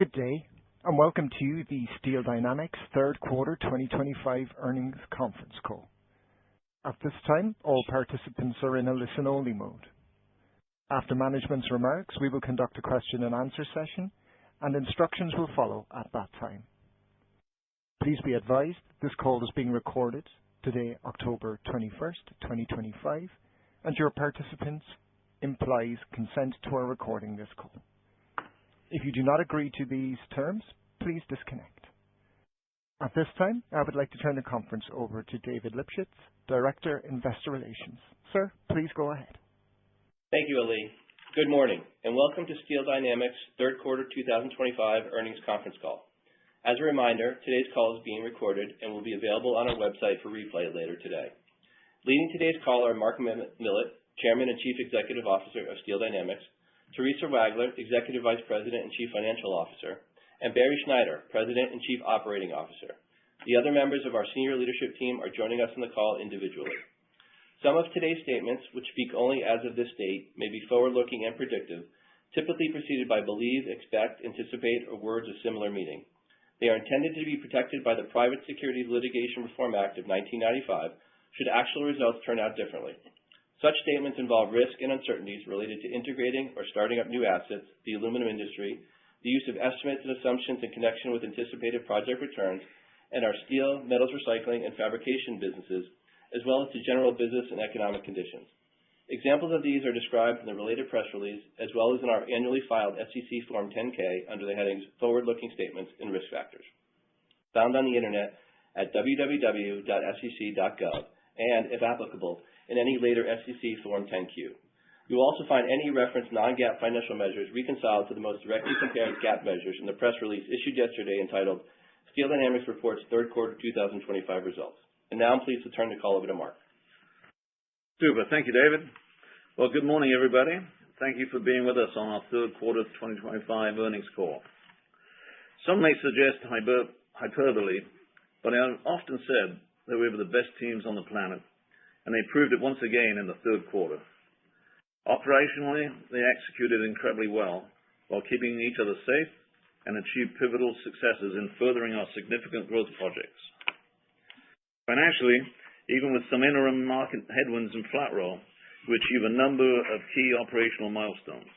Good day, and welcome to the Steel Dynamics third quarter 2025 earnings conference call. At this time, all participants are in a listen-only mode. After management's remarks, we will conduct a question-and-answer session, and instructions will follow at that time. Please be advised this call is being recorded today, October 21st, 2025, and your participants implies consent to our recording this call. If you do not agree to these terms, please disconnect. At this time, I would like to turn the conference over to David Lipschitz, Director, Investor Relations. Sir, please go ahead. Thank you, Ali. Good morning, and welcome to Steel Dynamics third quarter 2025 earnings conference call. As a reminder, today's call is being recorded and will be available on our website for replay later today. Leading today's call are Mark Millett, Chairman and Chief Executive Officer of Steel Dynamics, Theresa Wagler, Executive Vice President and Chief Financial Officer, and Barry Schneider, President and Chief Operating Officer. The other members of our senior leadership team are joining us on the call individually. Some of today's statements, which speak only as of this date, may be forward-looking and predictive, typically preceded by believe, expect, anticipate, or words of similar meaning. They are intended to be protected by the Private Securities Litigation Reform Act of 1995, should actual results turn out differently. Such statements involve risk and uncertainties related to integrating or starting up new assets, the aluminum industry, the use of estimates and assumptions in connection with anticipated project returns, and our steel, metals recycling, and fabrication businesses, as well as to general business and economic conditions. Examples of these are described in the related press release, as well as in our annually filed SEC Form 10-K under the headings Forward-Looking Statements and Risk Factors, found on the Internet at www.sec.gov, and, if applicable, in any later SEC Form 10-Q. You will also find any referenced non-GAAP financial measures reconciled to the most directly compared GAAP measures in the press release issued yesterday entitled Steel Dynamics Reports Third Quarter 2025 Results. And now I'm pleased to turn the call over to Mark. Super. Thank you, David. Well, good morning, everybody. Thank you for being with us on our third quarter 2025 earnings call. Some may suggest hyperbole, but I have often said that we have the best teams on the planet, and they proved it once again in the third quarter. Operationally, they executed incredibly well while keeping each other safe and achieved pivotal successes in furthering our significant growth projects. Financially, even with some interim market headwinds and flat roll, we achieved a number of key operational milestones.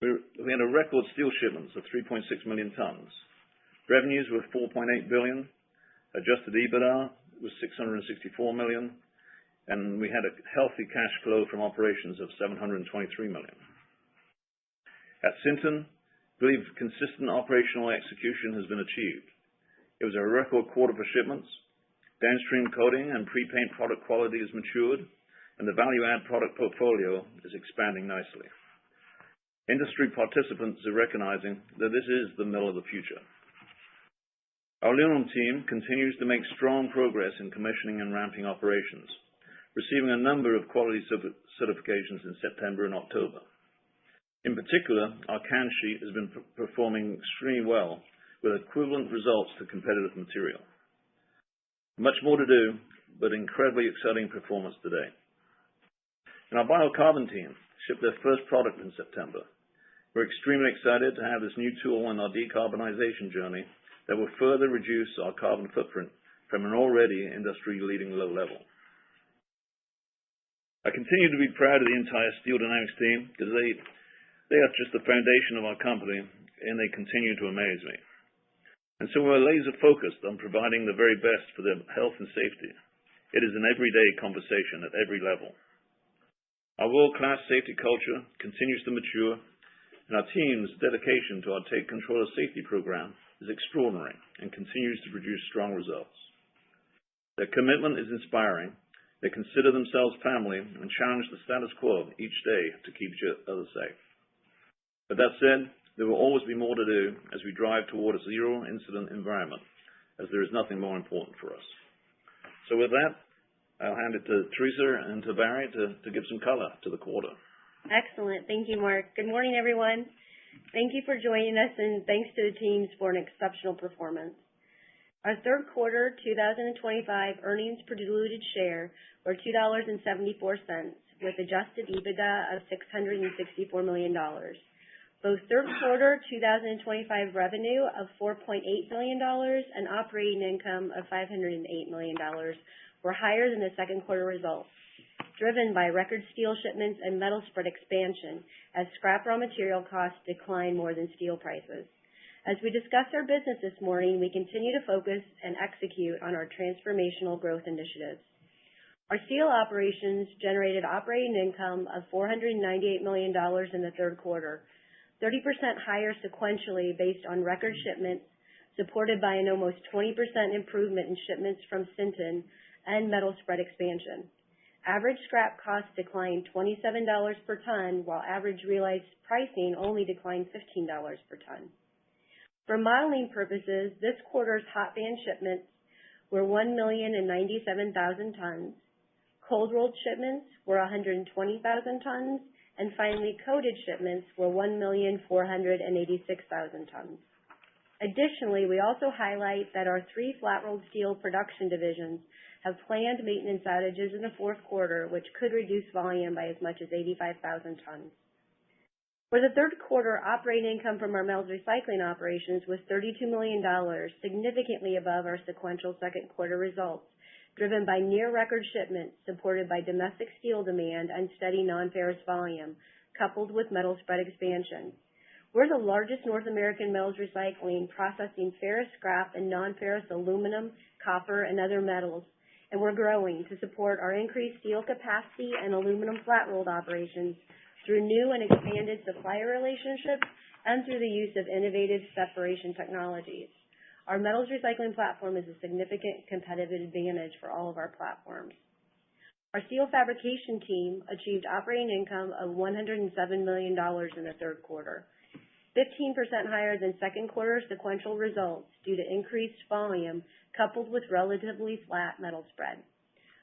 We had a record steel shipments of 3.6 million tons. Revenues were $4.8 billion. Adjusted EBITDA was $664 million. And we had a healthy cash flow from operations of $723 million. At Sinton, I believe consistent operational execution has been achieved. It was a record quarter for shipments. Downstream coating and pre-paint product quality has matured, and the value-add product portfolio is expanding nicely. Industry participants are recognizing that this is the mill of the future. Our aluminum team continues to make strong progress in commissioning and ramping operations, receiving a number of quality certifications in September and October. In particular, our can sheet has been performing extremely well with equivalent results to competitive material. Much more to do, but incredibly exciting performance today. And our biocarbon team shipped their first product in September. We're extremely excited to have this new tool in our decarbonization journey that will further reduce our carbon footprint from an already industry-leading low level. I continue to be proud of the entire Steel Dynamics team because they are just the foundation of our company, and they continue to amaze me. And so we're laser-focused on providing the very best for their health and safety. It is an everyday conversation at every level. Our world-class safety culture continues to mature, and our team's dedication to our Take Control of Safety program is extraordinary and continues to produce strong results. Their commitment is inspiring. They consider themselves family and challenge the status quo each day to keep each other safe. But that said, there will always be more to do as we drive toward a zero-incident environment, as there is nothing more important for us. So with that, I'll hand it to Theresa and to Barry to give some color to the quarter. Excellent. Thank you, Mark. Good morning, everyone. Thank you for joining us, and thanks to the teams for an exceptional performance. Our third quarter 2025 earnings per diluted share were $2.74, with adjusted EBITDA of $664 million, Both third quarter 2025 revenue of $4.8 billion and operating income of $508 million were higher than the second quarter results, driven by record steel shipments and metal spread expansion as scrap raw material costs declined more than steel prices. As we discuss our business this morning, we continue to focus and execute on our transformational growth initiatives. Our steel operations generated operating income of $498 million in the third quarter, 30% higher sequentially based on record shipments, supported by an almost 20% improvement in shipments from Sinton and metal spread expansion. Average scrap costs declined $27 per ton, while average realized pricing only declined $15 per ton. For modeling purposes, this quarter's hot band shipments were 1,097,000 tons, cold rolled shipments were 120,000 tons, and finely coated shipments were 1,486,000 tons. Additionally, we also highlight that our three flat-rolled steel production divisions have planned maintenance outages in the fourth quarter, which could reduce volume by as much as 85,000 tons. For the third quarter, operating income from our metals recycling operations was $32 million, significantly above our sequential second quarter results, driven by near-record shipments supported by domestic steel demand and steady non-ferrous volume, coupled with metal spread expansion. We're the largest North American metals recycling, processing ferrous scrap and non-ferrous aluminum, copper, and other metals, and we're growing to support our increased steel capacity and aluminum flat-rolled operations through new and expanded supplier relationships and through the use of innovative separation technologies. Our metals recycling platform is a significant competitive advantage for all of our platforms. Our steel fabrication team achieved operating income of $107 million in the third quarter, 15% higher than second quarter sequential results due to increased volume coupled with relatively flat metal spread.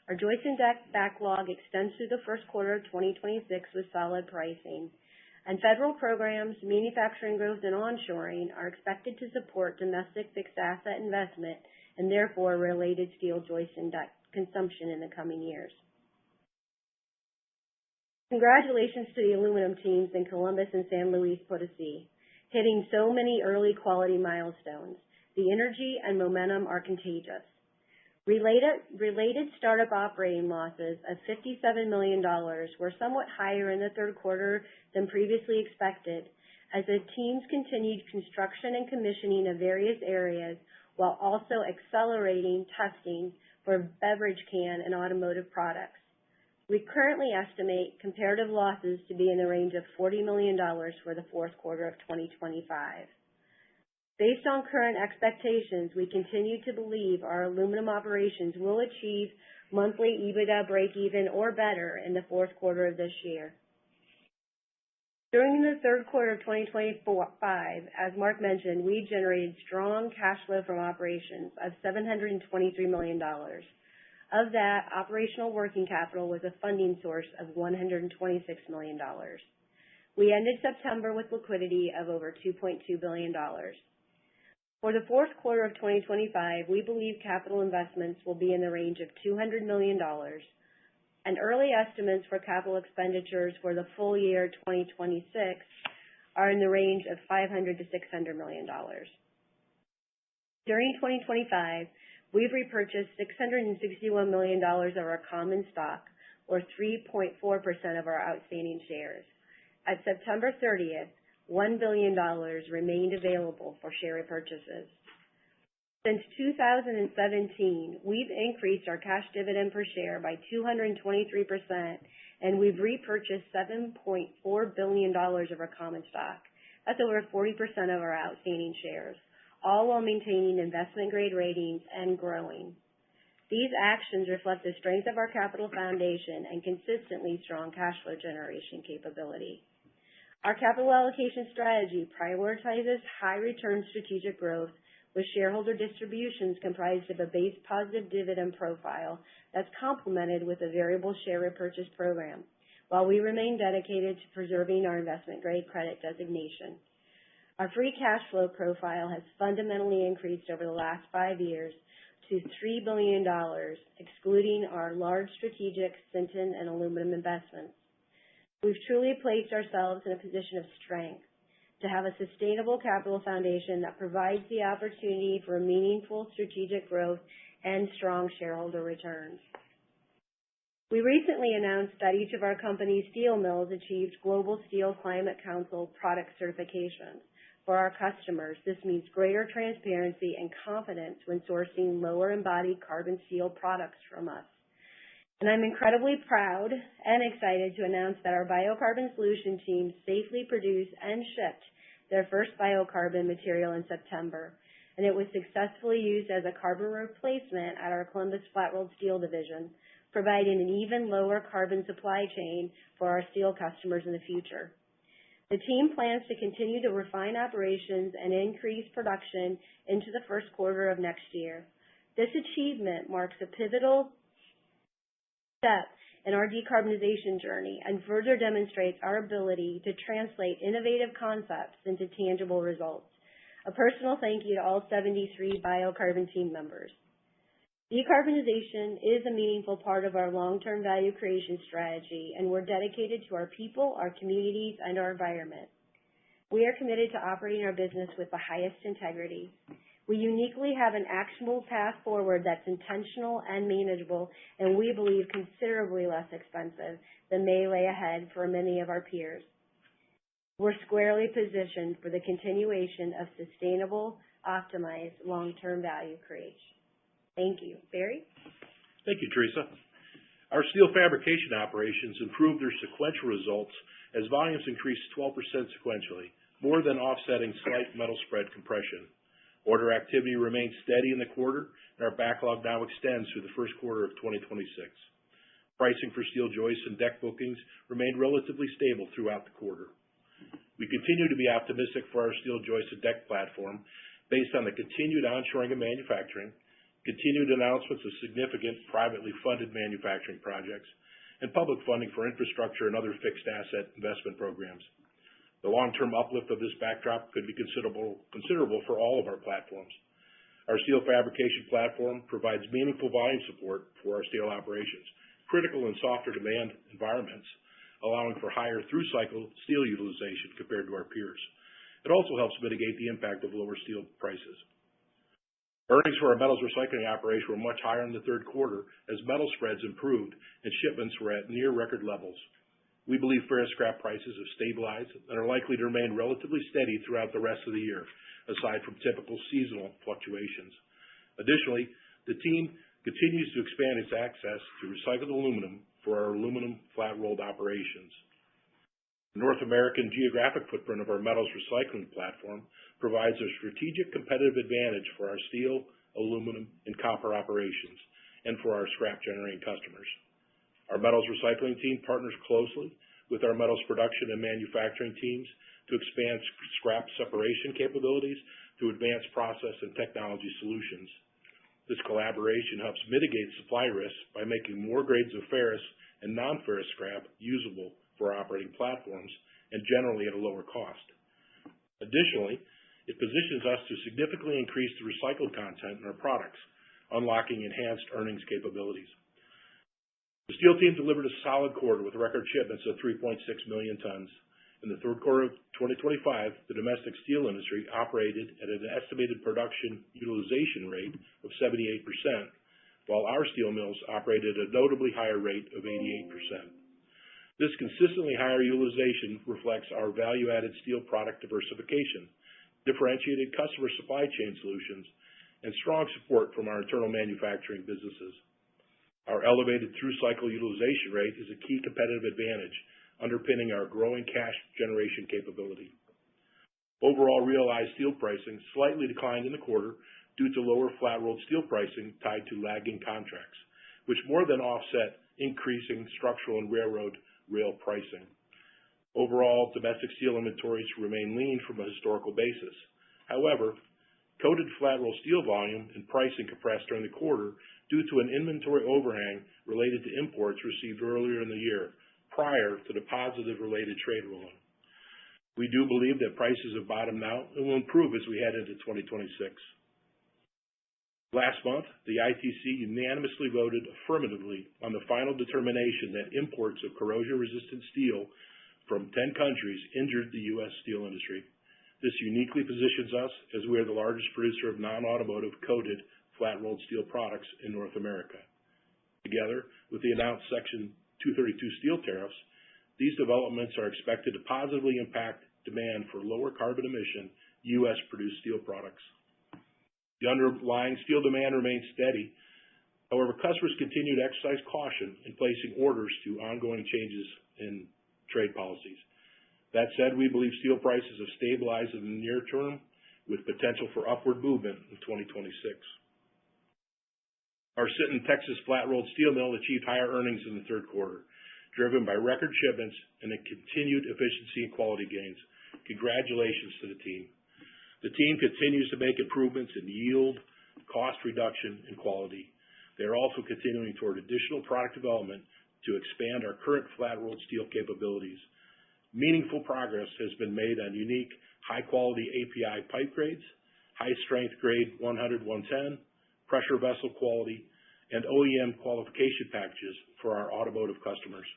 Our joist and deck backlog extends through the first quarter of 2026 with solid pricing, and federal programs, manufacturing growth, and onshoring are expected to support domestic fixed asset investment and therefore related steel joist and deck consumption in the coming years. Congratulations to the aluminum teams in Columbus and San Luis Potosí, hitting so many early quality milestones. The energy and momentum are contagious. Related startup operating losses of $57 million were somewhat higher in the third quarter than previously expected, as the teams continued construction and commissioning of various areas while also accelerating testing for beverage can and automotive products. We currently estimate comparative losses to be in the range of $40 million for the fourth quarter of 2025. Based on current expectations, we continue to believe our aluminum operations will achieve monthly EBITDA break-even or better in the fourth quarter of this year. During the third quarter of 2025, as Mark mentioned, we generated strong cash flow from operations of $723 million. Of that, operational working capital was a funding source of $126 million. We ended September with liquidity of over $2.2 billion. For the fourth quarter of 2025, we believe capital investments will be in the range of $200 million, and early estimates for capital expenditures for the full year 2026 are in the range of $500 to $600 million. During 2025, we've repurchased $661 million of our common stock, or 3.4% of our outstanding shares. At September 30th, $1 billion remained available for share repurchases. Since 2017, we've increased our cash dividend per share by 223%, and we've repurchased $7.4 billion of our common stock. That's over 40% of our outstanding shares, all while maintaining investment-grade ratings and growing. These actions reflect the strength of our capital foundation and consistently strong cash flow generation capability. Our capital allocation strategy prioritizes high-return strategic growth with shareholder distributions comprised of a base positive dividend profile that's complemented with a variable share repurchase program, while we remain dedicated to preserving our investment-grade credit designation. Our free cash flow profile has fundamentally increased over the last 5 years to $3 billion, excluding our large strategic Sinton and aluminum investments. We've truly placed ourselves in a position of strength, to have a sustainable capital foundation that provides the opportunity for meaningful strategic growth and strong shareholder returns. We recently announced that each of our company's steel mills achieved Global Steel Climate Council product certifications. For our customers, this means greater transparency and confidence when sourcing lower embodied carbon steel products from us. And I'm incredibly proud and excited to announce that our biocarbon solution team safely produced and shipped their first biocarbon material in September, and it was successfully used as a carbon replacement at our Columbus Flat-Rolled Steel division, providing an even lower carbon supply chain for our steel customers in the future. The team plans to continue to refine operations and increase production into the first quarter of next year. This achievement marks a pivotal step in our decarbonization journey and further demonstrates our ability to translate innovative concepts into tangible results. A personal thank you to all 73 biocarbon team members. Decarbonization is a meaningful part of our long-term value creation strategy, and we're dedicated to our people, our communities, and our environment. We are committed to operating our business with the highest integrity. We uniquely have an actionable path forward that's intentional and manageable, and we believe considerably less expensive than may lay ahead for many of our peers. We're squarely positioned for the continuation of sustainable, optimized, long-term value creation. Thank you. Barry? Thank you, Teresa. Our steel fabrication operations improved their sequential results as volumes increased 12% sequentially, more than offsetting slight metal spread compression. Order activity remained steady in the quarter, and our backlog now extends through the first quarter of 2026. Pricing for steel joists and deck bookings remained relatively stable throughout the quarter. We continue to be optimistic for our steel joist and deck platform based on the continued onshoring of manufacturing, continued announcements of significant privately funded manufacturing projects, and public funding for infrastructure and other fixed asset investment programs. The long-term uplift of this backdrop could be considerable for all of our platforms. Our steel fabrication platform provides meaningful volume support for our steel operations, critical in softer demand environments, allowing for higher through-cycle steel utilization compared to our peers. It also helps mitigate the impact of lower steel prices. Earnings for our metals recycling operation were much higher in the third quarter as metal spreads improved and shipments were at near record levels. We believe ferrous scrap prices have stabilized and are likely to remain relatively steady throughout the rest of the year, aside from typical seasonal fluctuations. Additionally, the team continues to expand its access to recycled aluminum for our aluminum flat-rolled operations. The North American geographic footprint of our metals recycling platform provides a strategic competitive advantage for our steel, aluminum, and copper operations and for our scrap-generating customers. Our metals recycling team partners closely with our metals production and manufacturing teams to expand scrap separation capabilities to advance process and technology solutions. This collaboration helps mitigate supply risks by making more grades of ferrous and non-ferrous scrap usable for our operating platforms and generally at a lower cost. Additionally, it positions us to significantly increase the recycled content in our products, unlocking enhanced earnings capabilities. The steel team delivered a solid quarter with record shipments of 3.6 million tons. In the third quarter of 2025, the domestic steel industry operated at an estimated production utilization rate of 78%, while our steel mills operated at a notably higher rate of 88%. This consistently higher utilization reflects our value-added steel product diversification, differentiated customer supply chain solutions, and strong support from our internal manufacturing businesses. Our elevated through-cycle utilization rate is a key competitive advantage, underpinning our growing cash generation capability. Overall realized steel pricing slightly declined in the quarter due to lower flat-rolled steel pricing tied to lagging contracts, which more than offset increasing structural and rail pricing. Overall, domestic steel inventories remain lean from a historical basis. However, coated flat-rolled steel volume and pricing compressed during the quarter due to an inventory overhang related to imports received earlier in the year, prior to the positive related trade ruling. We do believe that prices have bottomed out and will improve as we head into 2026. Last month, the ITC unanimously voted affirmatively on the final determination that imports of corrosion-resistant steel from 10 countries injured the U.S. steel industry. This uniquely positions us as we are the largest producer of non-automotive coated flat-rolled steel products in North America. Together with the announced Section 232 steel tariffs, these developments are expected to positively impact demand for lower carbon emission U.S.-produced steel products. The underlying steel demand remains steady. However, customers continue to exercise caution in placing orders to ongoing changes in trade policies. That said, we believe steel prices have stabilized in the near term with potential for upward movement in 2026. Our Sinton, Texas flat-rolled steel mill achieved higher earnings in the third quarter, driven by record shipments and a continued efficiency and quality gains. Congratulations to the team. The team continues to make improvements in yield, cost reduction, and quality. They are also continuing toward additional product development to expand our current flat-rolled steel capabilities. Meaningful progress has been made on unique, high-quality API pipe grades, high-strength grade 100-110, pressure vessel quality, and OEM qualification packages for our automotive customers.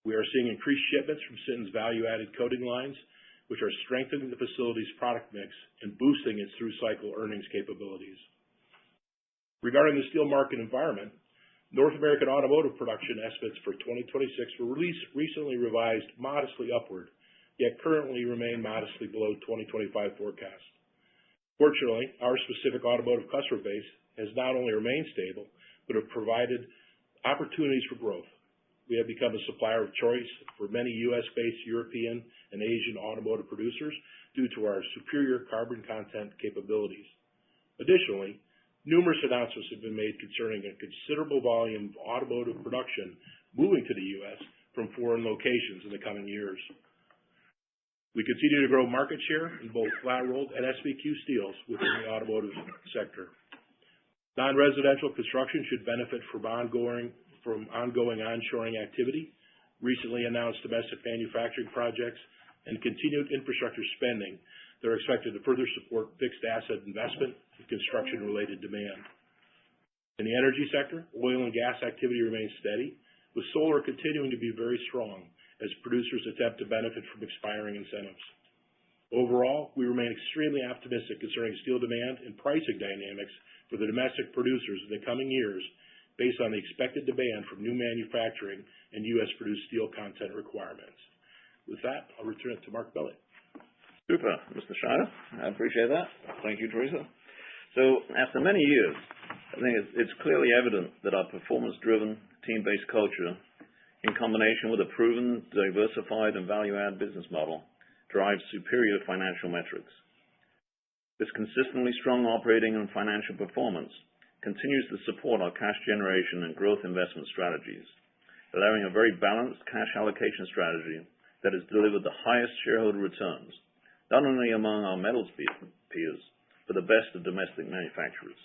We are seeing increased shipments from Sinton's value-added coating lines, which are strengthening the facility's product mix and boosting its through-cycle earnings capabilities. Regarding the steel market environment, North American automotive production estimates for 2026 were recently revised modestly upward, yet currently remain modestly below 2025 forecast. Fortunately, our specific automotive customer base has not only remained stable, but have provided opportunities for growth. We have become a supplier of choice for many U.S.-based European and Asian automotive producers due to our superior carbon content capabilities. Additionally, numerous announcements have been made concerning a considerable volume of automotive production moving to the U.S. from foreign locations in the coming years. We continue to grow market share in both flat-rolled and SBQ steels within the automotive sector. Non-residential construction should benefit from ongoing onshoring activity, recently announced domestic manufacturing projects, and continued infrastructure spending that are expected to further support fixed asset investment and construction-related demand. In the energy sector, oil and gas activity remains steady, with solar continuing to be very strong as producers attempt to benefit from expiring incentives. Overall, we remain extremely optimistic concerning steel demand and pricing dynamics for the domestic producers in the coming years based on the expected demand from new manufacturing and U.S.-produced steel content requirements. With that, I'll return it to Mark Belli. Super, Mr. Schneider. I appreciate that. Thank you, Teresa. So, after many years, I think it's clearly evident that our performance-driven, team-based culture, in combination with a proven, diversified, and value-add business model, drives superior financial metrics. This consistently strong operating and financial performance continues to support our cash generation and growth investment strategies, allowing a very balanced cash allocation strategy that has delivered the highest shareholder returns, not only among our metals peers, but the best of domestic manufacturers.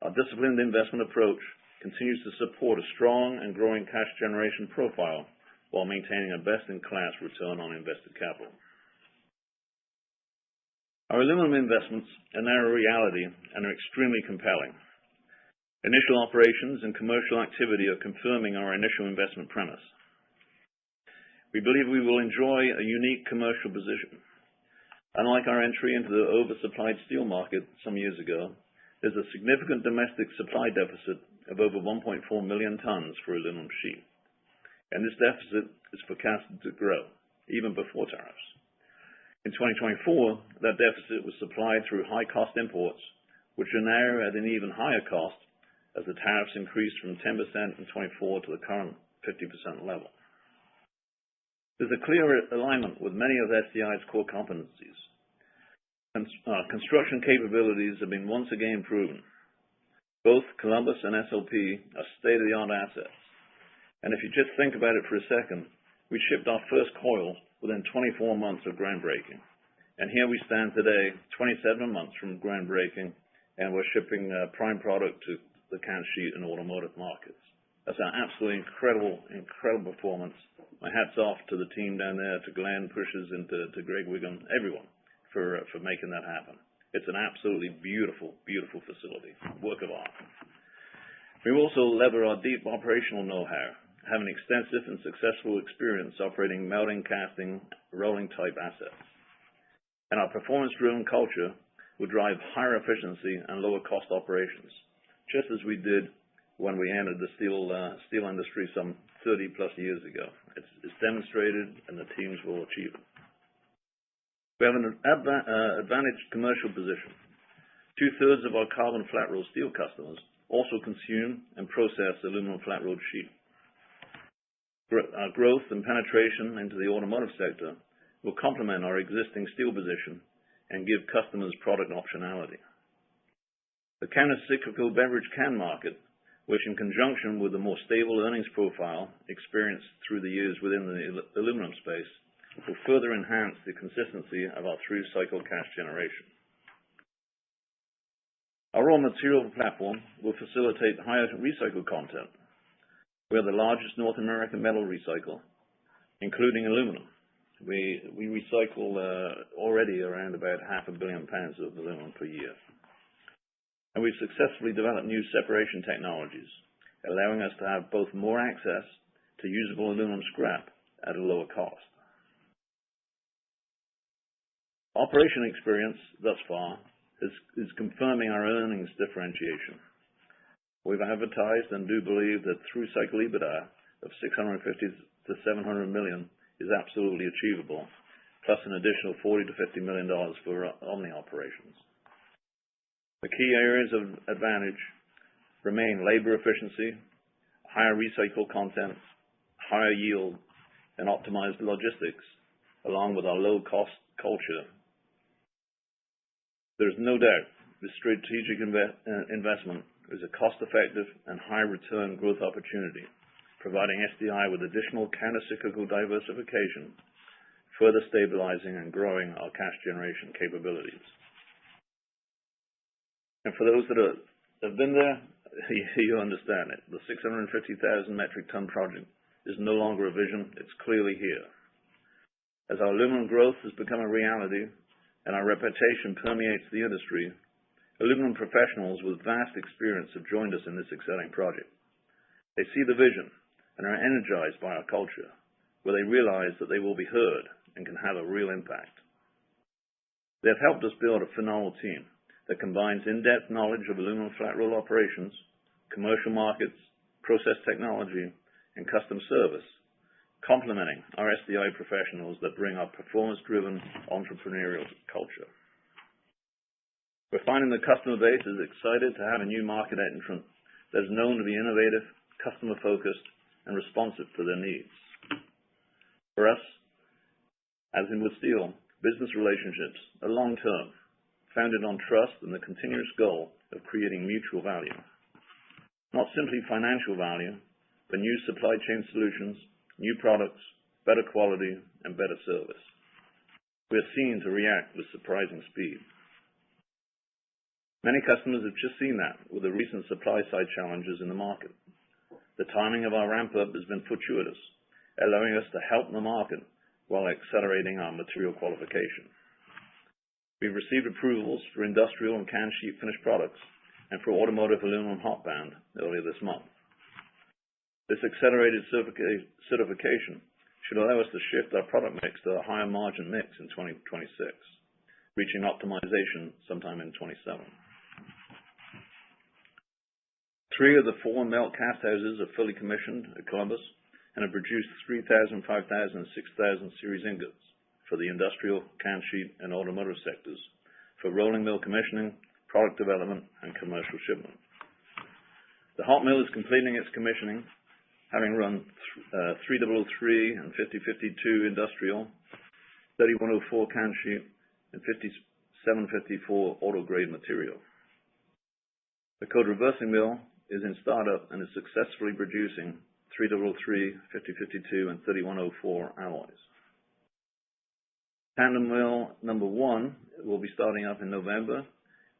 Our disciplined investment approach continues to support a strong and growing cash generation profile while maintaining a best-in-class return on invested capital. Our aluminum investments are now a reality and are extremely compelling. Initial operations and commercial activity are confirming our initial investment premise. We believe we will enjoy a unique commercial position. Unlike our entry into the oversupplied steel market some years ago, there's a significant domestic supply deficit of over 1.4 million tons for aluminum sheet, and this deficit is forecasted to grow even before tariffs. In 2024, that deficit was supplied through high-cost imports, which are now at an even higher cost as the tariffs increased from 10% in 24 to the current 50% level. There's a clear alignment with many of SDI's core competencies. Construction capabilities have been once again proven. Both Columbus and SLP are state-of-the-art assets. And if you just think about it for a second, we shipped our first coil within 24 months of groundbreaking. And here we stand today, 27 months from groundbreaking, and we're shipping prime product to the can sheet and automotive markets. That's an absolutely incredible performance. My hat's off to the team down there, to Glenn Pushers and to Greg Wiggum, everyone, for making that happen. It's an absolutely beautiful, beautiful facility, work of art. We also lever our deep operational know-how, having extensive and successful experience operating melting, casting, rolling type assets. and our performance-driven culture will drive higher efficiency and lower cost operations, just as we did when we entered the steel industry some 30 plus years ago. It's demonstrated, and the teams will achieve it. We have an advantaged commercial position. 2/3 of our carbon flat-rolled steel customers also consume and process aluminum flat-rolled sheet. Our growth and penetration into the automotive sector will complement our existing steel position and give customers product optionality. The counter-cyclical beverage can market, which in conjunction with the more stable earnings profile experienced through the years within the aluminum space, will further enhance the consistency of our through-cycle cash generation. Our raw material platform will facilitate higher recycled content. We are the largest North American metal recycler, including aluminum. We recycle already around about 500 million pounds of aluminum per year. And we've successfully developed new separation technologies, allowing us to have both more access to usable aluminum scrap at a lower cost. Operation experience thus far is confirming our earnings differentiation. We've advertised and do believe that through cycle EBITDA of 650 to 700 million is absolutely achievable, plus an additional $40 to $50 million for Omni operations. The key areas of advantage remain labor efficiency, higher recycled content, higher yield, and optimized logistics, along with our low-cost culture. There's no doubt the strategic investment is a cost-effective and high-return growth opportunity, providing SDI with additional counter-cyclical diversification, further stabilizing and growing our cash generation capabilities. And for those that have been there, you understand it. The 650,000 metric ton project is no longer a vision, it's clearly here. As our aluminum growth has become a reality and our reputation permeates the industry, aluminum professionals with vast experience have joined us in this exciting project. They see the vision and are energized by our culture, where they realize that they will be heard and can have a real impact. They have helped us build a phenomenal team that combines in-depth knowledge of aluminum flat roll operations, commercial markets, process technology, and custom service, complementing our SDI professionals that bring our performance-driven entrepreneurial culture. We're finding the customer base is excited to have a new market entrant that is known to be innovative, customer-focused, and responsive to their needs. For us, as in with steel, business relationships are long-term, founded on trust and the continuous goal of creating mutual value. Not simply financial value, but new supply chain solutions, new products, better quality, and better service. We are seen to react with surprising speed. Many customers have just seen that with the recent supply side challenges in the market. The timing of our ramp-up has been fortuitous, allowing us to help the market while accelerating our material qualification. We've received approvals for industrial and can sheet finished products and for automotive aluminum hot band earlier this month. This accelerated certification should allow us to shift our product mix to a higher margin mix in 2026, reaching optimization sometime in 27. 3 of the 4 melt cast houses are fully commissioned at Columbus and have produced 3,000, 5,000, and 6,000 series ingots for the industrial, can sheet, and automotive sectors for rolling mill commissioning, product development, and commercial shipment. The hot mill is completing its commissioning, having run 3003 and 5052 industrial, 3104 can sheet, and 5754 auto grade material. The code reversing mill is in startup and is successfully producing 3003, 5052, and 3104 alloys. Tandem mill number 1 will be starting up in November,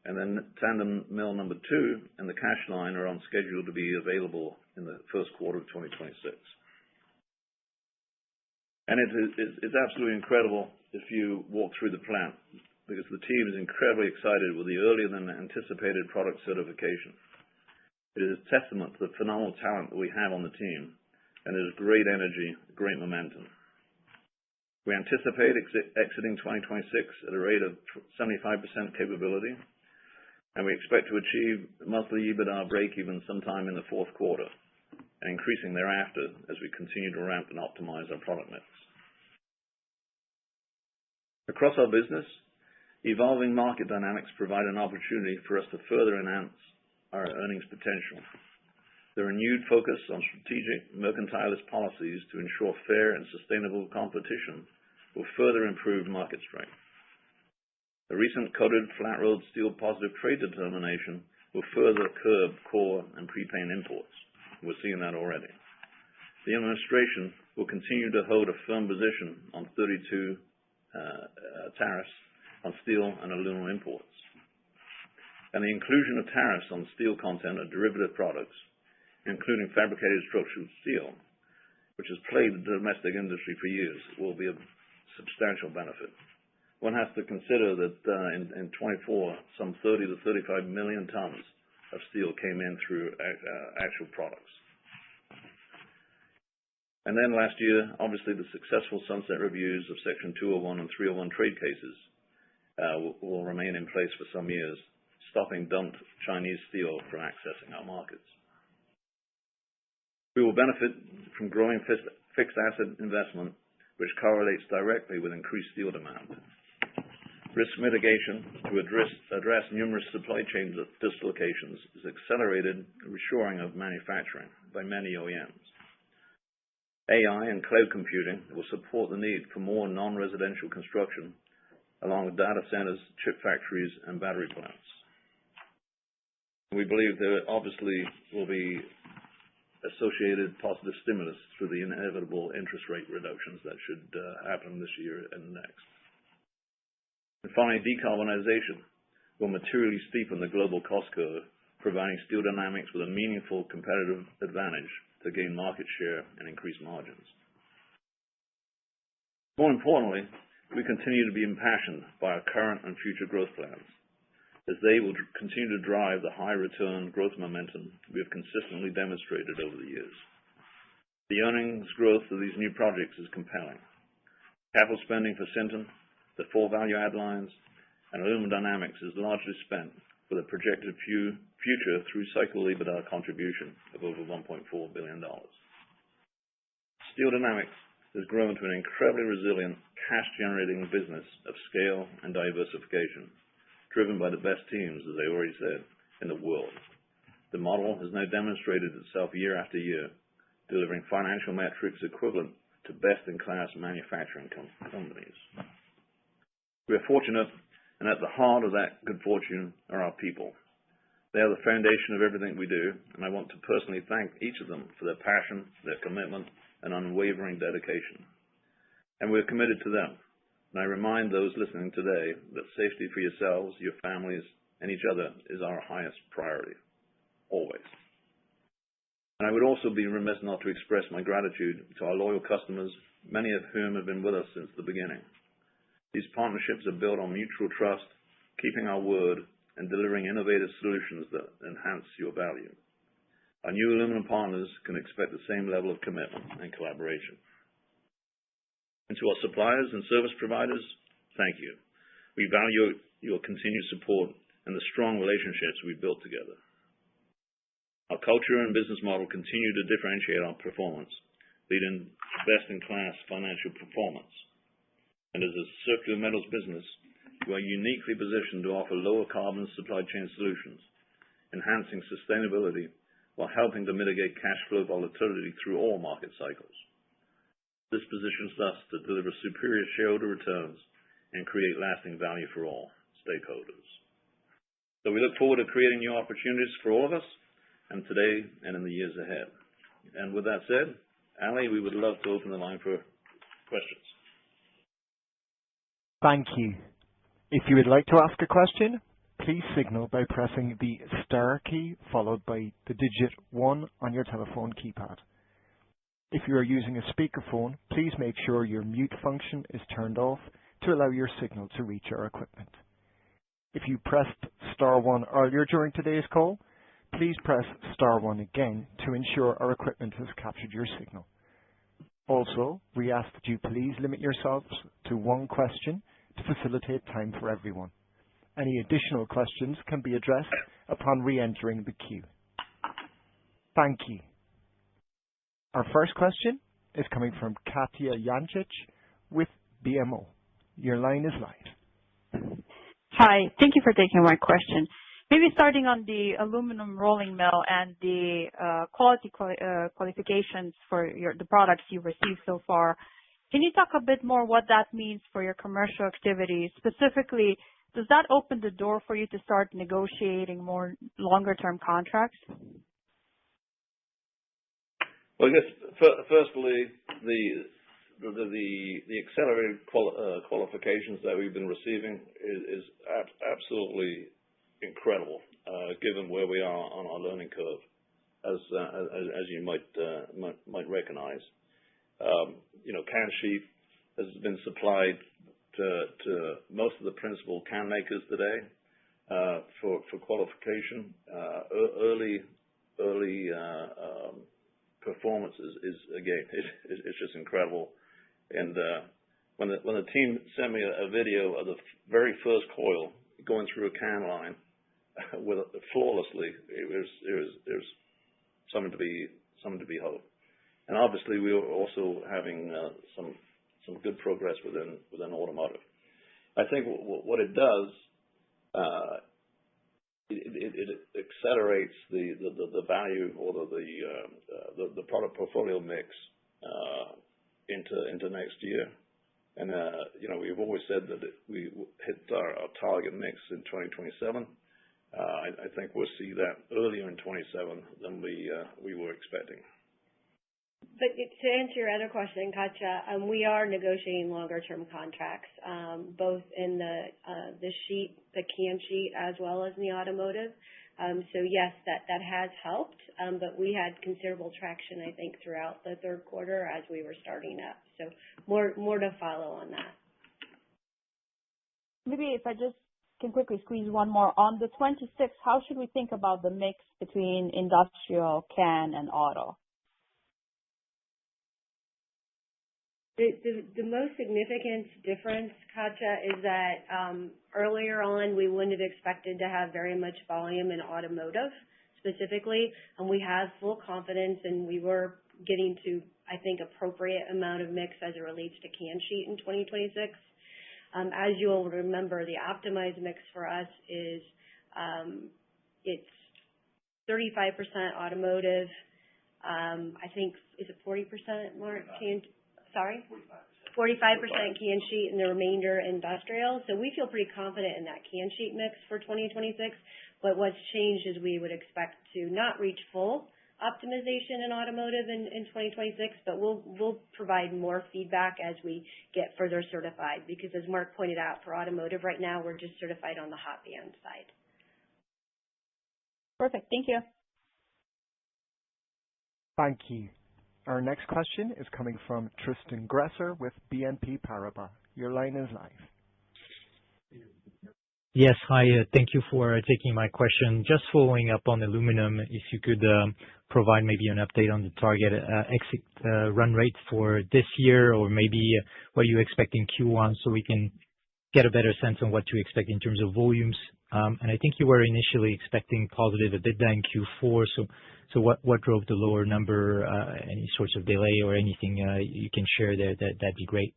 and then tandem mill number 2 and the cash line are on schedule to be available in the first quarter of 2026. And it's absolutely incredible if you walk through the plant, because the team is incredibly excited with the earlier than anticipated product certification. It is a testament to the phenomenal talent that we have on the team, and it is great energy, great momentum. We anticipate exiting 2026 at a rate of 75% capability, and we expect to achieve monthly EBITDA break-even sometime in the fourth quarter, and increasing thereafter as we continue to ramp and optimize our product mix. Across our business, evolving market dynamics provide an opportunity for us to further enhance our earnings potential. The renewed focus on strategic mercantilist policies to ensure fair and sustainable competition will further improve market strength. The recent coated flat-rolled steel positive trade determination will further curb core and prepaint imports. We're seeing that already. The administration will continue to hold a firm position on 32 tariffs on steel and aluminum imports. And the inclusion of tariffs on steel content of derivative products, including fabricated structural steel, which has plagued the domestic industry for years, will be a substantial benefit. One has to consider that in 24, some 30 to 35 million tons of steel came in through actual products. And then last year, obviously, the successful sunset reviews of Section 201 and 301 trade cases will remain in place for some years, stopping dumped Chinese steel from accessing our markets. We will benefit from growing fixed asset investment, which correlates directly with increased steel demand. Risk mitigation to address numerous supply chain dislocations is accelerated reshoring of manufacturing by many OEMs. AI and cloud computing will support the need for more non-residential construction, along with data centers, chip factories, and battery plants. We believe there obviously will be associated positive stimulus through the inevitable interest rate reductions that should happen this year and next. And finally, decarbonization will materially steepen the global cost curve, providing Steel Dynamics with a meaningful competitive advantage to gain market share and increase margins. More importantly, we continue to be impassioned by our current and future growth plans, as they will continue to drive the high return growth momentum we have consistently demonstrated over the years. The earnings growth of these new projects is compelling. Capital spending for Sinton, the 4 value add lines, and Aluminum Dynamics is largely spent with a projected future through cycle EBITDA contribution of over $1.4 billion. Steel Dynamics has grown to an incredibly resilient, cash-generating business of scale and diversification, driven by the best teams, as I already said, in the world. The model has now demonstrated itself year after year, delivering financial metrics equivalent to best-in-class manufacturing companies. We are fortunate, and at the heart of that good fortune are our people. They are the foundation of everything we do, and I want to personally thank each of them for their passion, their commitment, and unwavering dedication. And we're committed to them. And I remind those listening today that safety for yourselves, your families, and each other is our highest priority, always. And I would also be remiss not to express my gratitude to our loyal customers, many of whom have been with us since the beginning. These partnerships are built on mutual trust, keeping our word, and delivering innovative solutions that enhance your value. Our new aluminum partners can expect the same level of commitment and collaboration. And to our suppliers and service providers, thank you. We value your continued support and the strong relationships we've built together. Our culture and business model continue to differentiate our performance, leading to best-in-class financial performance. And as a circular metals business, we are uniquely positioned to offer lower carbon supply chain solutions, enhancing sustainability while helping to mitigate cash flow volatility through all market cycles. This positions us to deliver superior shareholder returns and create lasting value for all stakeholders. So we look forward to creating new opportunities for all of us, and today and in the years ahead. And with that said, Ali, we would love to open the line for questions. Thank you. If you would like to ask a question, please signal by pressing the star key followed by the digit 1 on your telephone keypad. If you are using a speakerphone, please make sure your mute function is turned off to allow your signal to reach our equipment. If you pressed star 1 earlier during today's call, please press star 1 again to ensure our equipment has captured your signal. Also, we ask that you please limit yourselves to one question to facilitate time for everyone. Any additional questions can be addressed upon re-entering the queue. Thank you. Our first question is coming from Katja Jancic with BMO. Your line is live. Hi. Thank you for taking my question. Maybe starting on the aluminum rolling mill and the quality qualifications for the products you've received so far. Can you talk a bit more what that means for your commercial activities? Specifically, does that open the door for you to start negotiating more longer-term contracts? Well, I guess firstly, the accelerated qualifications that we've been receiving is absolutely incredible, given where we are on our learning curve, as you might recognize. Can sheet has been supplied to most of the principal can makers today for qualification. Early performance is again, it's just incredible. And when the team sent me a video of the very first coil going through a can line flawlessly, it was something to behold. And obviously, we were also having some good progress within automotive. I think what it does, it accelerates the value or the product portfolio mix into next year. And we've always said that we hit our target mix in 2027. I think we'll see that earlier in 27 than we were expecting. But to answer your other question, Katja, we are negotiating longer-term contracts, both in the can sheet, as well as in the automotive. So yes, that has helped, but we had considerable traction, I think, throughout the third quarter as we were starting up. So more to follow on that. Maybe if I just can quickly squeeze one more. On the 26, how should we think about the mix between industrial, can, and auto? The most significant difference, Katja, is that earlier on we wouldn't have expected to have very much volume in automotive specifically, and we have full confidence, and we were getting to, I think, appropriate amount of mix as it relates to can sheet in 2026. As you'll remember, the optimized mix for us is it's 35% automotive. I think, is it 40%, Mark? 45% can sheet and the remainder industrial. So we feel pretty confident in that can sheet mix for 2026. But what's changed is we would expect to not reach full optimization in automotive in 2026, but we'll provide more feedback as we get further certified. Because as Mark pointed out, for automotive right now, we're just certified on the hot band side. Perfect. Thank you. Thank you. Our next question is coming from Tristan Gresser with BNP Paribas. Your line is live. Yes, hi. Thank you for taking my question. Just following up on aluminum, if you could provide maybe an update on the target exit run rate for this year, or maybe what you expect in Q1, so we can get a better sense on what to expect in terms of volumes. And I think you were initially expecting positive EBITDA in Q4. So what drove the lower number? Any sorts of delay or anything you can share there? That'd be great.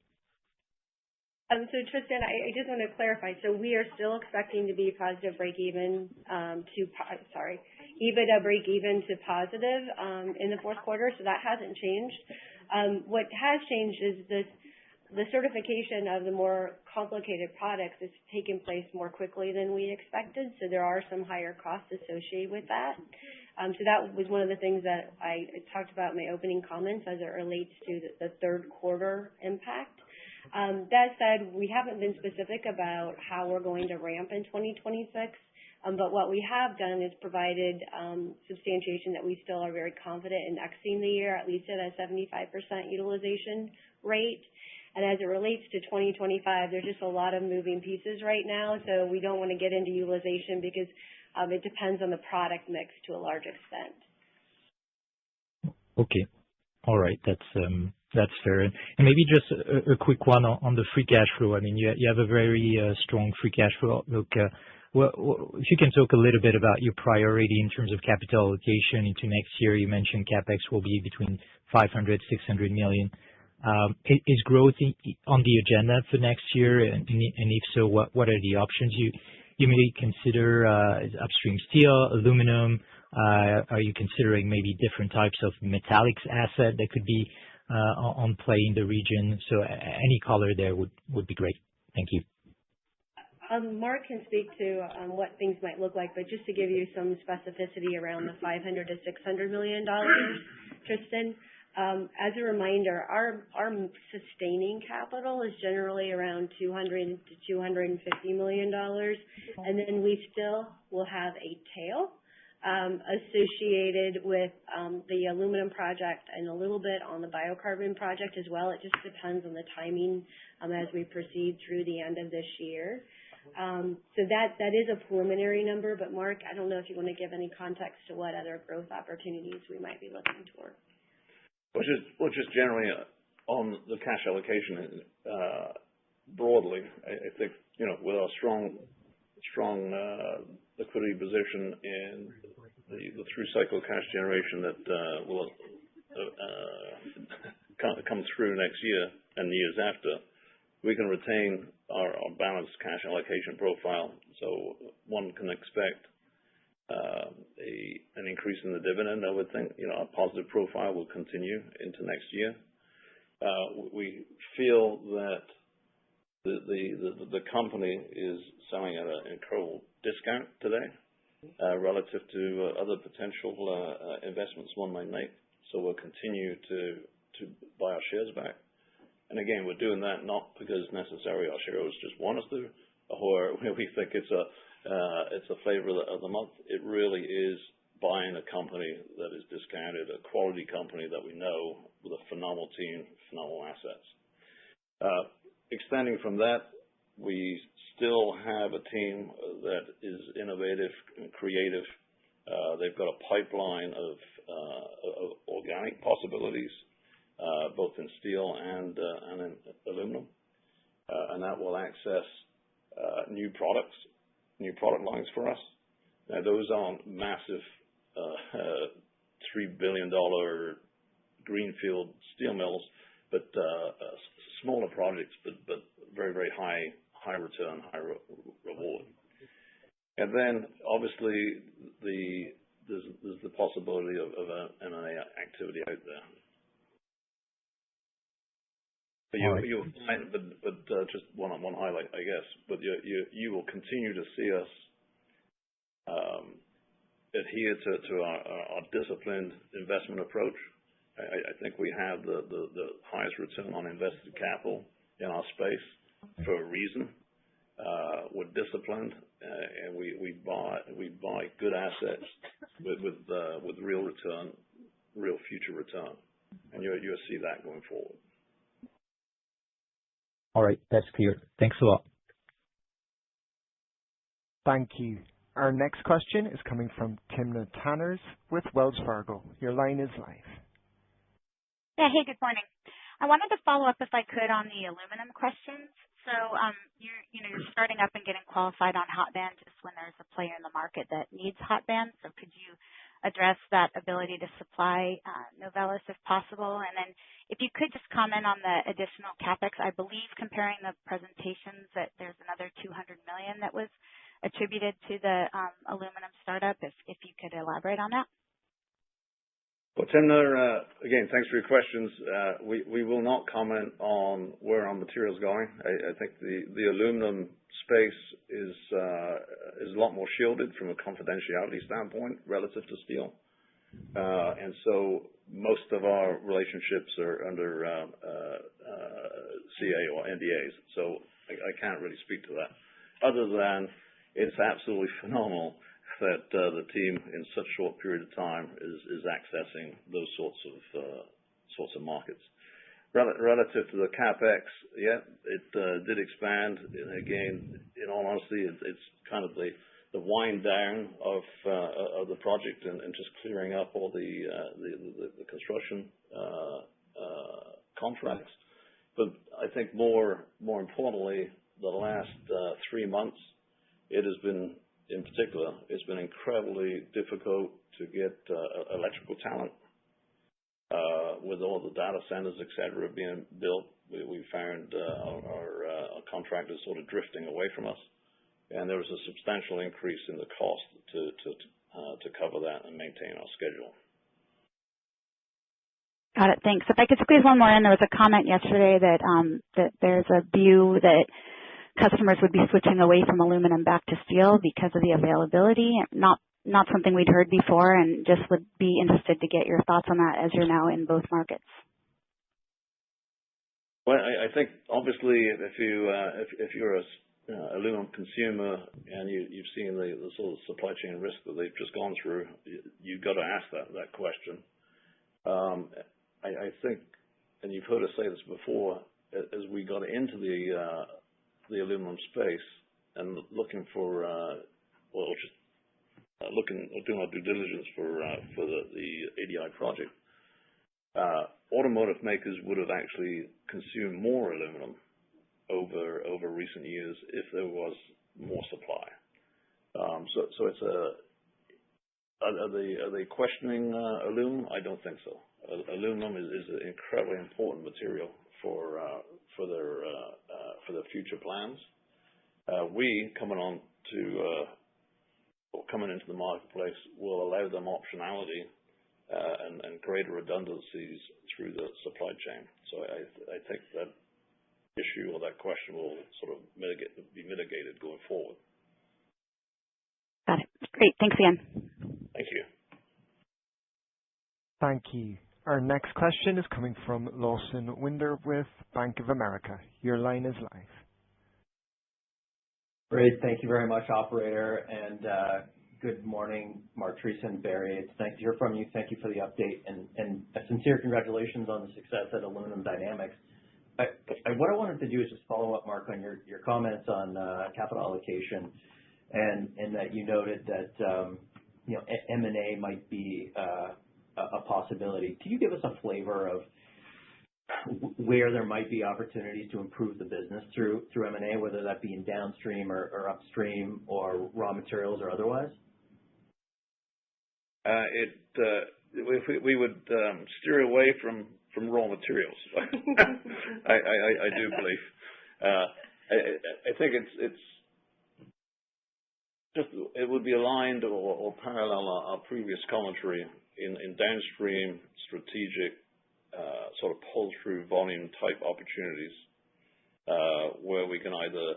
So Tristan, I just want to clarify. So we are still expecting to be positive break-even EBITDA break-even to positive in the fourth quarter. So that hasn't changed. What has changed is the certification of the more complicated products has taken place more quickly than we expected. So there are some higher costs associated with that. So that was one of the things that I talked about in my opening comments as it relates to the third quarter impact. That said, we haven't been specific about how we're going to ramp in 2026. But what we have done is provided substantiation that we still are very confident in exiting the year, at least at a 75% utilization rate. And as it relates to 2025, there's just a lot of moving pieces right now. So we don't want to get into utilization because it depends on the product mix to a large extent. Okay. All right. That's fair. And maybe just a quick one on the free cash flow. I mean, you have a very strong free cash flow outlook. If you can talk a little bit about your priority in terms of capital allocation into next year. You mentioned CapEx will be between 500 600 million. Is growth on the agenda for next year? And if so, what are the options you may consider? Upstream steel, aluminum? Are you considering maybe different types of metallics asset that could be on play in the region? So any color there would be great. Thank you. Mark can speak to what things might look like, but just to give you some specificity around the $500 to $600 million, Tristan, as a reminder, our sustaining capital is generally around $200 to $250 million, and then we still will have a tail associated with the aluminum project and a little bit on the biocarbon project as well. It just depends on the timing as we proceed through the end of this year. So that is a preliminary number, but Mark, I don't know if you want to give any context to what other growth opportunities we might be looking toward. Well, just generally on the cash allocation broadly, I think, with our strong liquidity position and the through cycle cash generation that will come through next year and the years after, we can retain our balanced cash allocation profile. So one can expect an increase in the dividend. I would think, our positive profile will continue into next year. We feel that the company is selling at an incredible discount today relative to other potential investments one might make. So we'll continue to buy our shares back. And again, we're doing that not because necessarily our shareholders just want us to, or we think it's a flavor of the month. It really is buying a company that is discounted, a quality company that we know with a phenomenal team, phenomenal assets. Extending from that, we still have a team that is innovative and creative. They've got a pipeline of organic possibilities, both in steel and in aluminum, and that will access new product lines for us. Now, those aren't massive $3 billion greenfield steel mills, but smaller projects, but very, very high return, high reward. And then, obviously, there's the possibility of an M&A activity out there. But you'll find, but just one highlight, I guess. But you will continue to see us adhere to our disciplined investment approach. I think we have the highest return on invested capital in our space for a reason. We're disciplined, and we buy good assets with real return, real future return, and you'll see that going forward. All right, that's clear. Thanks a lot. Thank you. Our next question is coming from Timna Tanners with Wells Fargo. Your line is live. Yeah, hey, good morning. I wanted to follow up, if I could, on the aluminum questions. So you're starting up and getting qualified on hot band just when there's a player in the market that needs hot band. So could you address that ability to supply Novelis if possible? And then if you could just comment on the additional CapEx. I believe comparing the presentations that there's another $200 million that was attributed to the aluminum startup, if you could elaborate on that. Well, Timna, again, thanks for your questions. We will not comment on where our material's going. I think the aluminum space is a lot more shielded from a confidentiality standpoint relative to steel. And so most of our relationships are under CA or NDAs. So I can't really speak to that. Other than it's absolutely phenomenal that the team in such a short period of time is accessing those sorts of markets. Relative to the CapEx, yeah, it did expand. And again, in all honesty, it's kind of the the wind down of the project and just clearing up all the construction contracts. But I think more importantly, the last 3 months, it has been, in particular, it's been incredibly difficult to get electrical talent. With all the data centers, et cetera, being built, we found our contractors sort of drifting away from us, and there was a substantial increase in the cost to cover that and maintain our schedule. Got it. Thanks. If I could squeeze one more in, there was a comment yesterday that that there's a view that customers would be switching away from aluminum back to steel because of the availability. Not something we'd heard before, and just would be interested to get your thoughts on that as you're now in both markets. Well, I think obviously if you're a aluminum consumer and you've seen the sort of supply chain risk that they've just gone through, you've got to ask that question. I think, and you've heard us say this before, as we got into the aluminum space and looking for doing our due diligence for the ADI project, automotive makers would have actually consumed more aluminum over recent years if there was more supply. So it's are they questioning aluminum? I don't think so. Aluminum is an incredibly important material for their future plans. We coming into the marketplace will allow them optionality and greater redundancies through the supply chain. So I think that issue or that question will sort of be mitigated going forward. Got it. Great. Thanks again. Thank you. Thank you. Our next question is coming from Lawson Winder with Bank of America. Your line is live. Great. Thank you very much, operator, and good morning, Mark, Teresa, and Barry. It's nice to hear from you. Thank you for the update, and a sincere congratulations on the success at Aluminum Dynamics. What I wanted to do is just follow up, Mark, on your comments on capital allocation, and that you noted that M&A might be a possibility. Can you give us a flavor of where there might be opportunities to improve the business through M&A, whether that be in downstream or upstream or raw materials or otherwise? We would steer away from raw materials. I do believe. I think it would be aligned or parallel our previous commentary in downstream strategic sort of pull-through volume type opportunities where we can either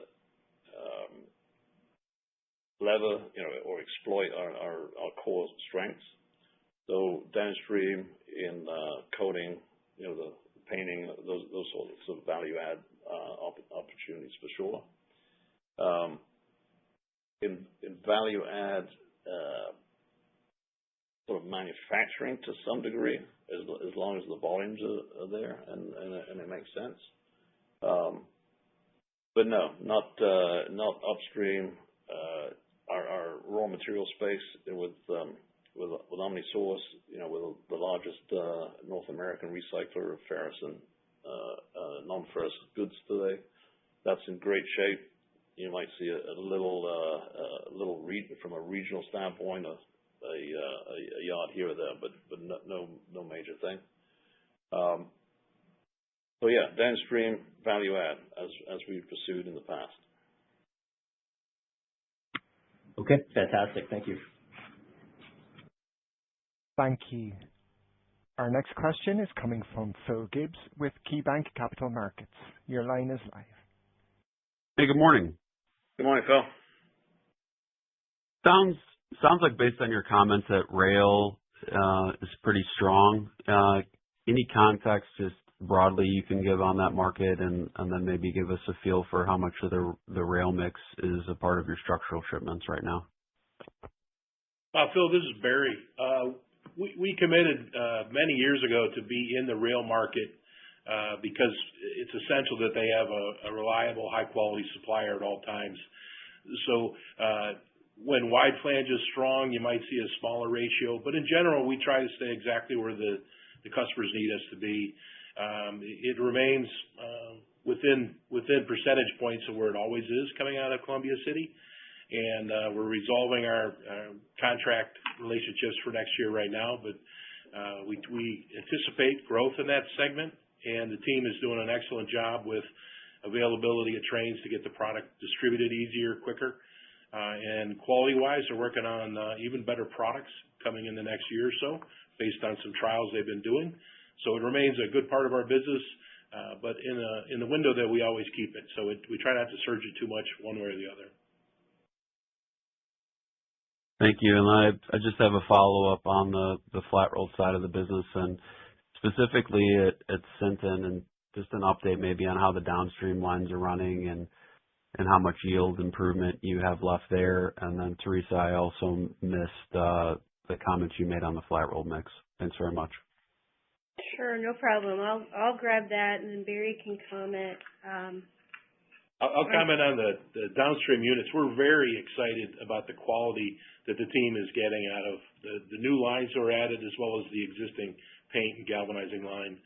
lever, or exploit our core strengths. So downstream in coating, the painting, those sorts of value add opportunities for sure. In value add sort of manufacturing to some degree, as long as the volumes are there and it makes sense. But no, not upstream. Our raw material space with OmniSource, with the largest North American recycler of ferrous and non-ferrous goods today, that's in great shape. You might see a little from a regional standpoint, a yard here or there, but no major thing. So yeah, downstream value add as we've pursued in the past. Okay, fantastic. Thank you. Thank you. Our next question is coming from Phil Gibbs with KeyBanc Capital Markets. Your line is live. Hey, good morning. Good morning, Phil. Sounds like based on your comments that rail is pretty strong. Any context just broadly you can give on that market and then maybe give us a feel for how much of the rail mix is a part of your structural shipments right now? Phil, this is Barry. We committed many years ago to be in the rail market because it's essential that they have a reliable, high-quality supplier at all times. So when wide flange is strong, you might see a smaller ratio, but in general, we try to stay exactly where the customers need us to be. It remains within percentage points of where it always is coming out of Columbia City, and we're resolving our contract relationships for next year right now, but we anticipate growth in that segment, and the team is doing an excellent job with availability of trains to get the product distributed easier, quicker. And quality-wise, they're working on even better products coming in the next year or so based on some trials they've been doing. So it remains a good part of our business, but in the window that we always keep it. So we try not to surge it too much one way or the other. Thank you. And I just have a follow-up on the flat roll side of the business, and specifically at Sinton, and just an update maybe on how the downstream lines are running and how much yield improvement you have left there. And then, Teresa, I also missed the comments you made on the flat roll mix. Thanks very much. Sure, no problem. I'll grab that, and then Barry can comment. I'll comment on the downstream units. We're very excited about the quality that the team is getting out of the new lines that were added, as well as the existing paint and galvanizing line.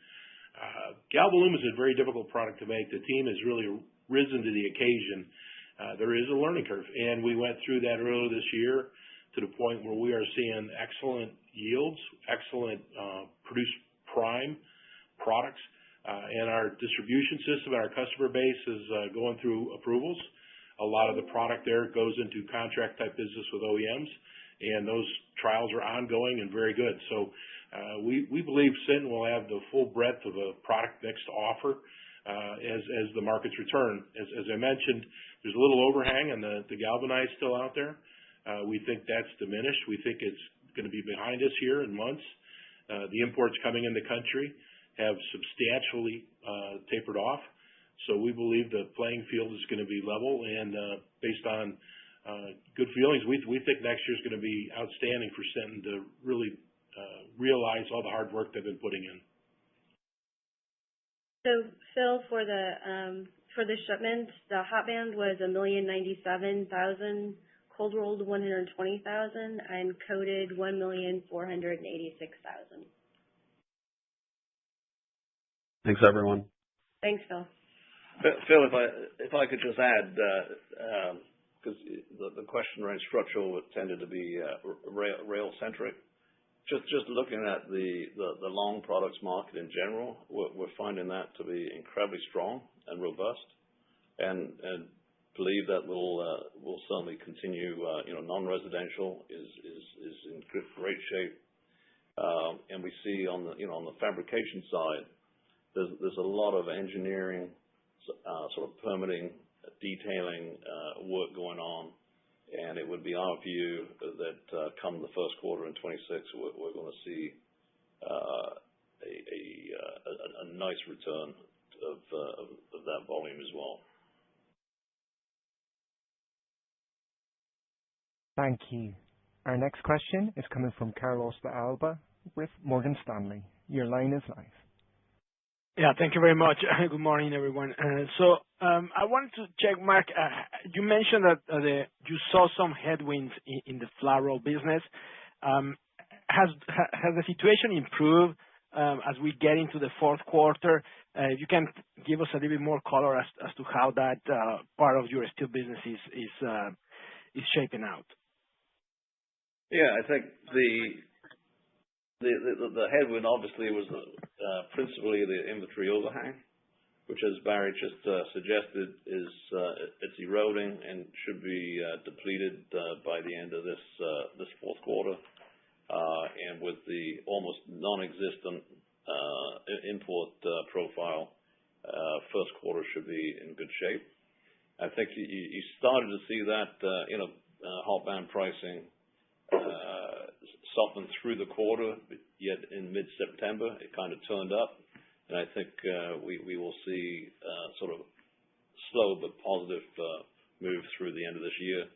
Galvalume is a very difficult product to make. The team has really risen to the occasion. There is a learning curve, and we went through that earlier this year to the point where we are seeing excellent yields, excellent produced prime products, and our distribution system and our customer base is going through approvals. A lot of the product there goes into contract type business with OEMs, and those trials are ongoing and very good. So we believe Sinton will have the full breadth of a product mix to offer as the markets return. As I mentioned, there's a little overhang, and the galvanized still out there. We think that's diminished. We think it's going to be behind us here in months. The imports coming in the country have substantially tapered off. So we believe the playing field is going to be level, and based on good feelings, we think next year is going to be outstanding for Sinton to really realize all the hard work they've been putting in. So Phil, for the shipments, the hot band was 1,097,000, cold rolled 120,000, and coated 1,486,000. Thanks, everyone. Thanks, Phil. Phil, if I could just add, because the question around structural tended to be rail centric. Just looking at the long products market in general, we're finding that to be incredibly strong and robust, and believe that will certainly continue. Non-residential is in great shape, and we see on the fabrication side, there's a lot of engineering, sort of permitting, detailing work going on. And it would be our view that come the first quarter in 26, we're going to see a nice return of that volume as well. Thank you. Our next question is coming from Carlos de Alba with Morgan Stanley. Your line is live. Yeah, thank you very much. Good morning, everyone. So I wanted to check, Mark, you mentioned that you saw some headwinds in the flat roll business. Has the situation improved as we get into the fourth quarter? If you can give us a little bit more color as to how that part of your steel business is shaping out. Yeah, I think the headwind obviously was principally the inventory overhang, which, as Barry just suggested, is it's eroding and should be depleted by the end of this fourth quarter. And with the almost non-existent import profile, first quarter should be in good shape. I think you started to see that hot band pricing softened through the quarter, but yet in mid-September it kind of turned up, and I think we will see sort of slow but positive move through the end of this year.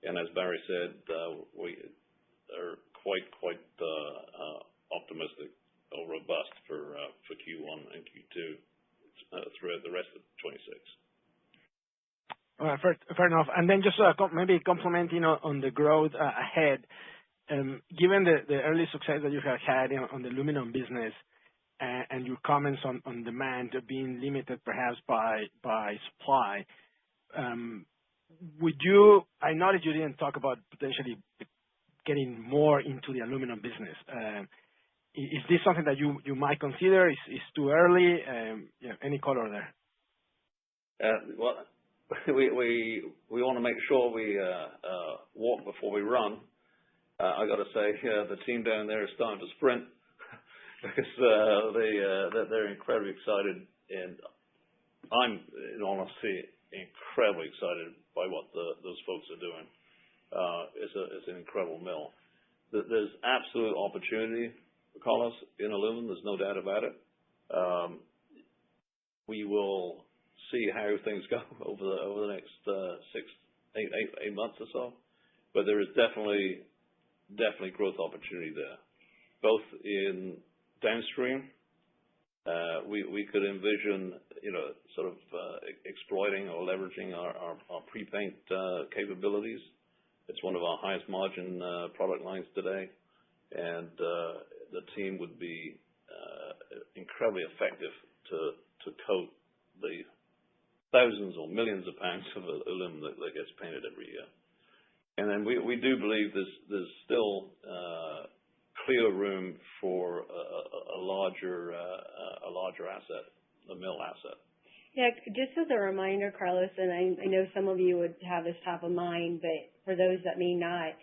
And as Barry said, we are quite optimistic or robust for Q1 and Q2 throughout the rest of 26. Fair enough. And then just maybe complementing on the growth ahead, given the early success that you have had on the aluminum business and your comments on demand being limited perhaps by supply, would you? I noticed you didn't talk about potentially getting more into the aluminum business. Is this something that you might consider? Is too early? Any color there? Well, we want to make sure we walk before we run. I got to say, the team down there is starting to sprint because they're incredibly excited, and I'm, in all honesty, incredibly excited by what those folks are doing. It's an incredible mill. There's absolute opportunity, Carlos, in aluminum. There's no doubt about it. We will see how things go over the next 8 months or so, but there is definitely growth opportunity there, both in downstream. We could envision, sort of exploiting or leveraging our pre-paint capabilities. It's one of our highest margin product lines today, and the team would be incredibly effective to coat the thousands or millions of pounds of aluminum that gets painted every year. And then we do believe there's still clear room for a larger asset, a mill asset. Yeah, just as a reminder, Carlos, and I know some of you would have this top of mind, but for those that may not,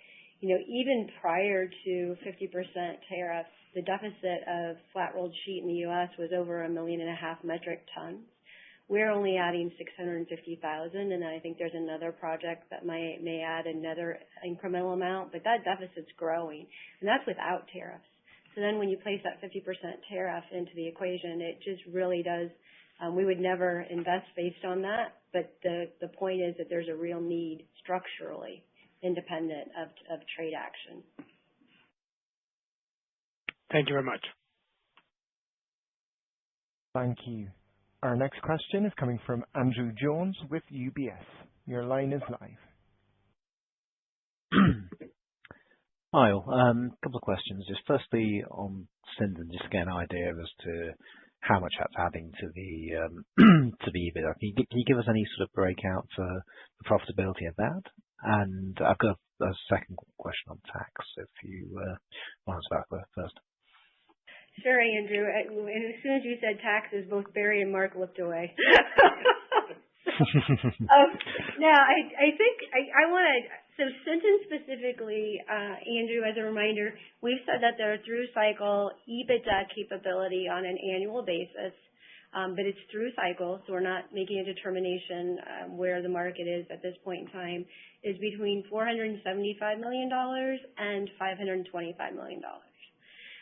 even prior to 50% tariffs, the deficit of flat-rolled sheet in the U.S. was over 1.5 million metric tons. We're only adding 650,000, and I think there's another project that may add another incremental amount, but that deficit's growing, and that's without tariffs. So then when you place that 50% tariff into the equation, it just really does, we would never invest based on that, but the point is that there's a real need structurally independent of trade action. Thank you very much. Thank you. Our next question is coming from Andrew Jones with UBS. Your line is live. Hi, all. Couple of questions. Just firstly on Sinton, just to get an idea as to how much that's adding to the to the EBITDA. Can you give us any sort of breakout for the profitability of that? And I've got a second question on tax, if you want to start with first. Sure, Andrew. And as soon as you said taxes, both Barry and Mark looked away. No, I think I want to, so Sinton specifically, Andrew, as a reminder, we've said that they're through cycle EBITDA capability on an annual basis, but it's through cycle, so we're not making a determination where the market is at this point in time, is between $475 million and $525 million.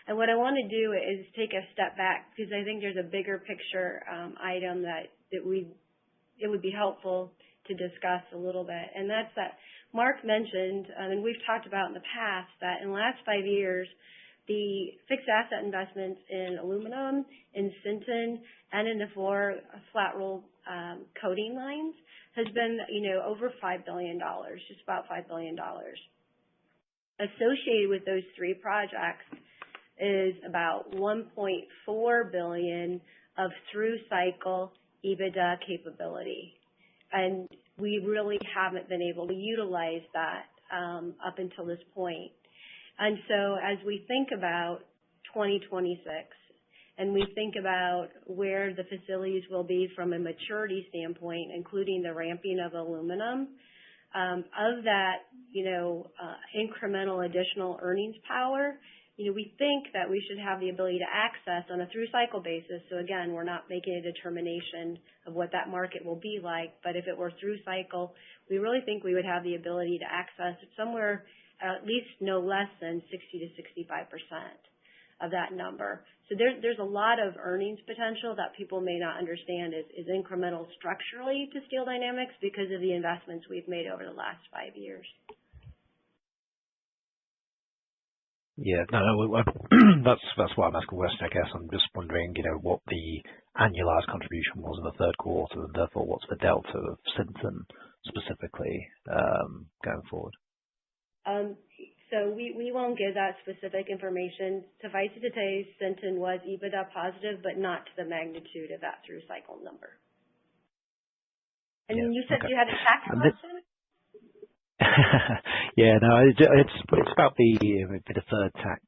And what I want to do is take a step back because I think there's a bigger picture item that it would be helpful to discuss a little bit. And that's that Mark mentioned, and we've talked about in the past, that in the last 5 years, the fixed asset investments in aluminum, in Sinton, and in the 4 flat roll coating lines has been, over $5 billion, just about $5 billion. Associated with those 3 projects is about $1.4 billion of through cycle EBITDA capability. And we really haven't been able to utilize that up until this point. And so as we think about 2026 and we think about where the facilities will be from a maturity standpoint, including the ramping of aluminum, of that, incremental additional earnings power, we think that we should have the ability to access on a through cycle basis. So again, we're not making a determination of what that market will be like, but if it were through cycle, we really think we would have the ability to access somewhere at least no less than 60 to 65% of that number. So there's a lot of earnings potential that people may not understand is incremental structurally to Steel Dynamics because of the investments we've made over the last 5 years. Yeah, no, that's why I'm asking West, I guess. I'm just wondering, what the annualized contribution was in the third quarter, and therefore what's the delta of Sinton specifically going forward? So we won't give that specific information. Suffice it to say, Sinton was EBITDA positive, but not to the magnitude of that through cycle number. And Yeah, you said okay. you had a tax question? Yeah, no, it's about the deferred tax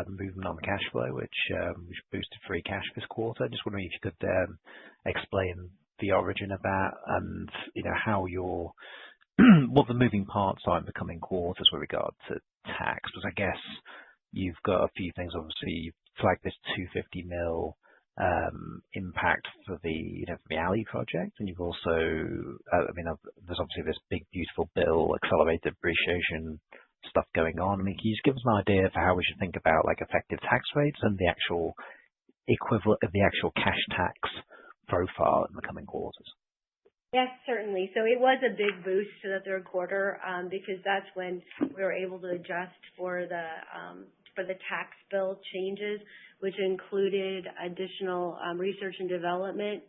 movement on the cash flow, which boosted free cash this quarter. Just wondering if you could explain the origin of that and how what the moving parts are in the coming quarters with regard to tax. Because I guess you've got a few things. Obviously, you flagged this 250 mil impact for the alley project, and you've also, there's obviously this big beautiful bill, accelerated depreciation stuff going on. Can you just give us an idea for how we should think about effective tax rates and the actual equivalent of the actual cash tax profile in the coming quarters? Yes, certainly. So it was a big boost to the third quarter because that's when we were able to adjust for the tax bill changes, which included additional research and development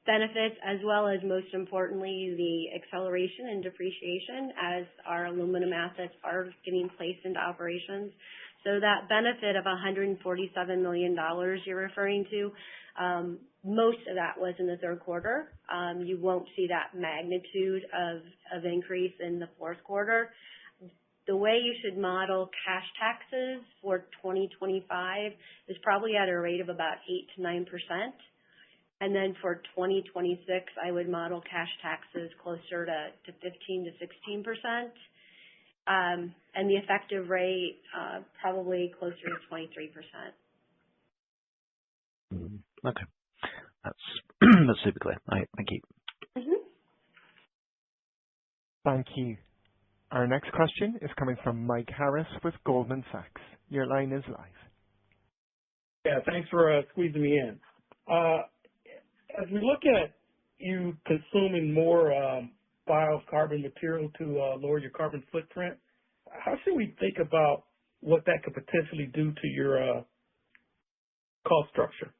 benefits, as well as, most importantly, the acceleration and depreciation as our aluminum assets are getting placed into operations. So that benefit of $147 million you're referring to, most of that was in the third quarter. You won't see that magnitude of increase in the fourth quarter. The way you should model cash taxes for 2025 is probably at a rate of about 8 to 9%. And then for 2026, I would model cash taxes closer to 15 to 16%. And the effective rate probably closer to 23%. Okay. That's super clear. All right, thank you. Mm-hmm. Thank you. Our next question is coming from Mike Harris with Goldman Sachs. Your line is live. Yeah, thanks for squeezing me in. As we look at you consuming more biocarbon material to lower your carbon footprint, how should we think about what that could potentially do to your cost structure?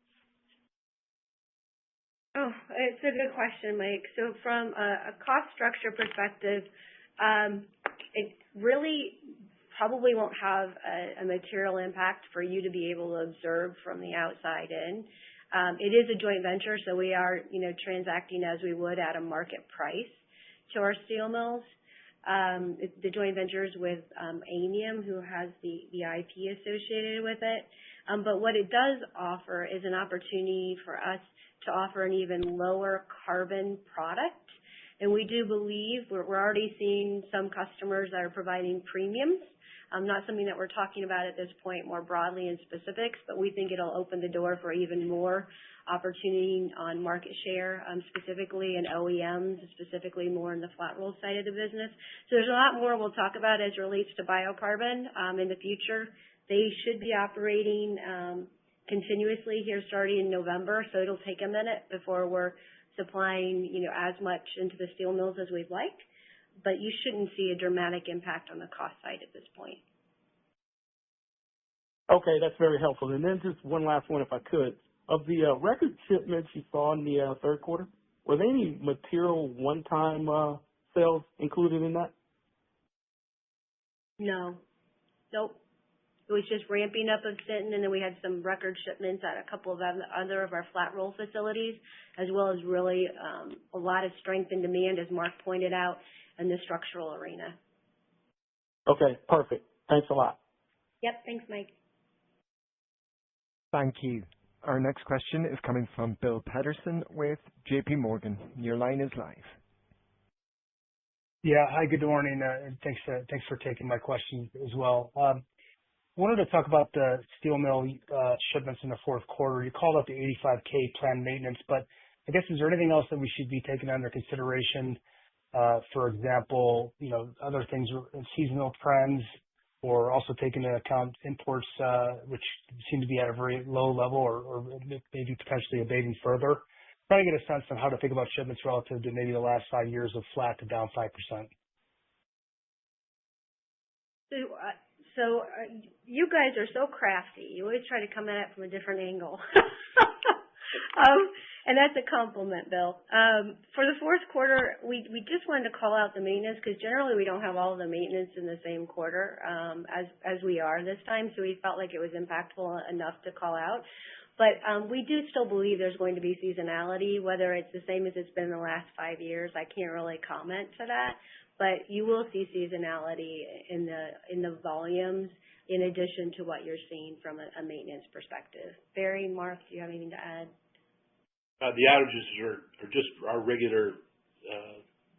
Oh, it's a good question, Mike. So from a cost structure perspective, it really probably won't have a material impact for you to be able to observe from the outside in. It is a joint venture, so we are, transacting as we would at a market price to our steel mills. The joint venture is with Amium, who has the IP associated with it. But what it does offer is an opportunity for us to offer an even lower carbon product. And we do believe we're already seeing some customers that are providing premiums. Not something that we're talking about at this point more broadly in specifics, but we think it'll open the door for even more opportunity on market share, specifically in OEMs, specifically more in the flat roll side of the business. So there's a lot more we'll talk about as it relates to biocarbon in the future. They should be operating continuously here starting in November, so it'll take a minute before we're supplying, as much into the steel mills as we'd like. But you shouldn't see a dramatic impact on the cost side at this point. Okay, that's very helpful. And then just one last one, if I could. Of the record shipments you saw in the third quarter, were there any material one-time sales included in that? No. Nope. It was just ramping up of Sinton, and then we had some record shipments at a couple of other of our flat roll facilities, as well as really a lot of strength and demand, as Mark pointed out, in the structural arena. Okay, perfect. Thanks a lot. Yep, thanks, Mike. Thank you. Our next question is coming from Bill Peterson with JP Morgan. Your line is live. Yeah, hi, good morning, and thanks for taking my question as well. Wanted to talk about the steel mill shipments in the fourth quarter. You called out the 85K planned maintenance, but I guess is there anything else that we should be taking under consideration? For example, other things, seasonal trends, or also taking into account imports, which seem to be at a very low level, or maybe potentially abating further. Trying to get a sense of how to think about shipments relative to maybe the last 5 years of flat to down 5%. So you guys are so crafty. You always try to come at it from a different angle. And that's a compliment, Bill. For the fourth quarter, we just wanted to call out the maintenance because generally we don't have all of the maintenance in the same quarter as we are this time. So we felt like it was impactful enough to call out. But we do still believe there's going to be seasonality, whether it's the same as it's been the last 5 years. I can't really comment to that, but you will see seasonality in the volumes in addition to what you're seeing from a maintenance perspective. Barry, Mark, do you have anything to add? The outages are just our regular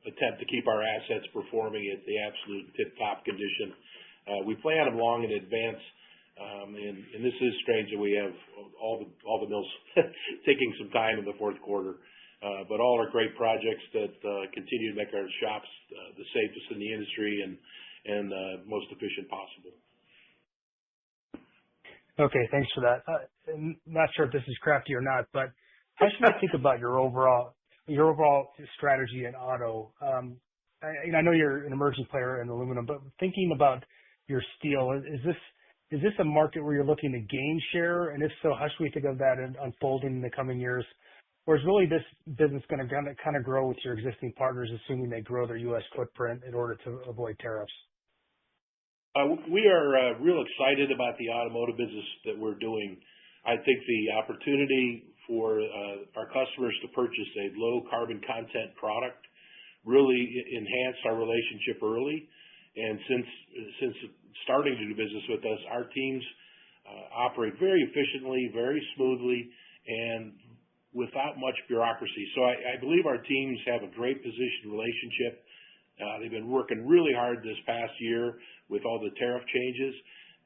attempt to keep our assets performing at the absolute tip-top condition. We plan them long in advance, and this is strange that we have all the mills taking some time in the fourth quarter. But all are great projects that continue to make our shops the safest in the industry and most efficient possible. Okay, thanks for that. I'm not sure if this is crafty or not, but how should we think about your overall strategy in auto? I know you're an emerging player in aluminum, but thinking about your steel, is this a market where you're looking to gain share? And if so, how should we think of that unfolding in the coming years? Or is really this business going to kind of grow with your existing partners, assuming they grow their U.S. footprint in order to avoid tariffs? We are real excited about the automotive business that we're doing. I think the opportunity for our customers to purchase a low carbon content product really enhanced our relationship early. And since starting to do business with us, our teams operate very efficiently, very smoothly, and without much bureaucracy. So I believe our teams have a great position relationship. They've been working really hard this past year with all the tariff changes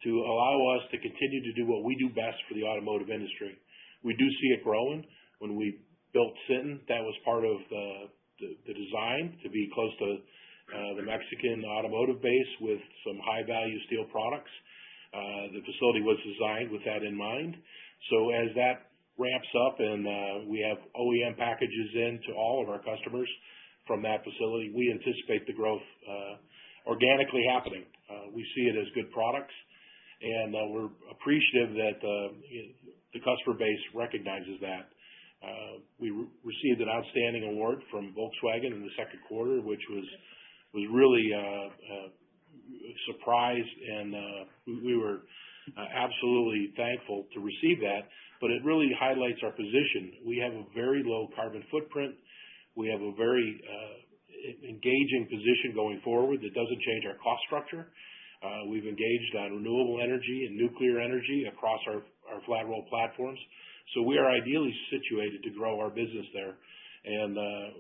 to allow us to continue to do what we do best for the automotive industry. We do see it growing. When we built Sinton, that was part of the design to be close to the Mexican automotive base with some high-value steel products. The facility was designed with that in mind. So as that ramps up and we have OEM packages in to all of our customers from that facility, we anticipate the growth organically happening. We see it as good products, and we're appreciative that the customer base recognizes that. We received an outstanding award from Volkswagen in the second quarter, which was really surprised, and we were absolutely thankful to receive that. But it really highlights our position. We have a very low carbon footprint. We have a very engaging position going forward that doesn't change our cost structure. We've engaged on renewable energy and nuclear energy across our flat roll platforms. So we are ideally situated to grow our business there. And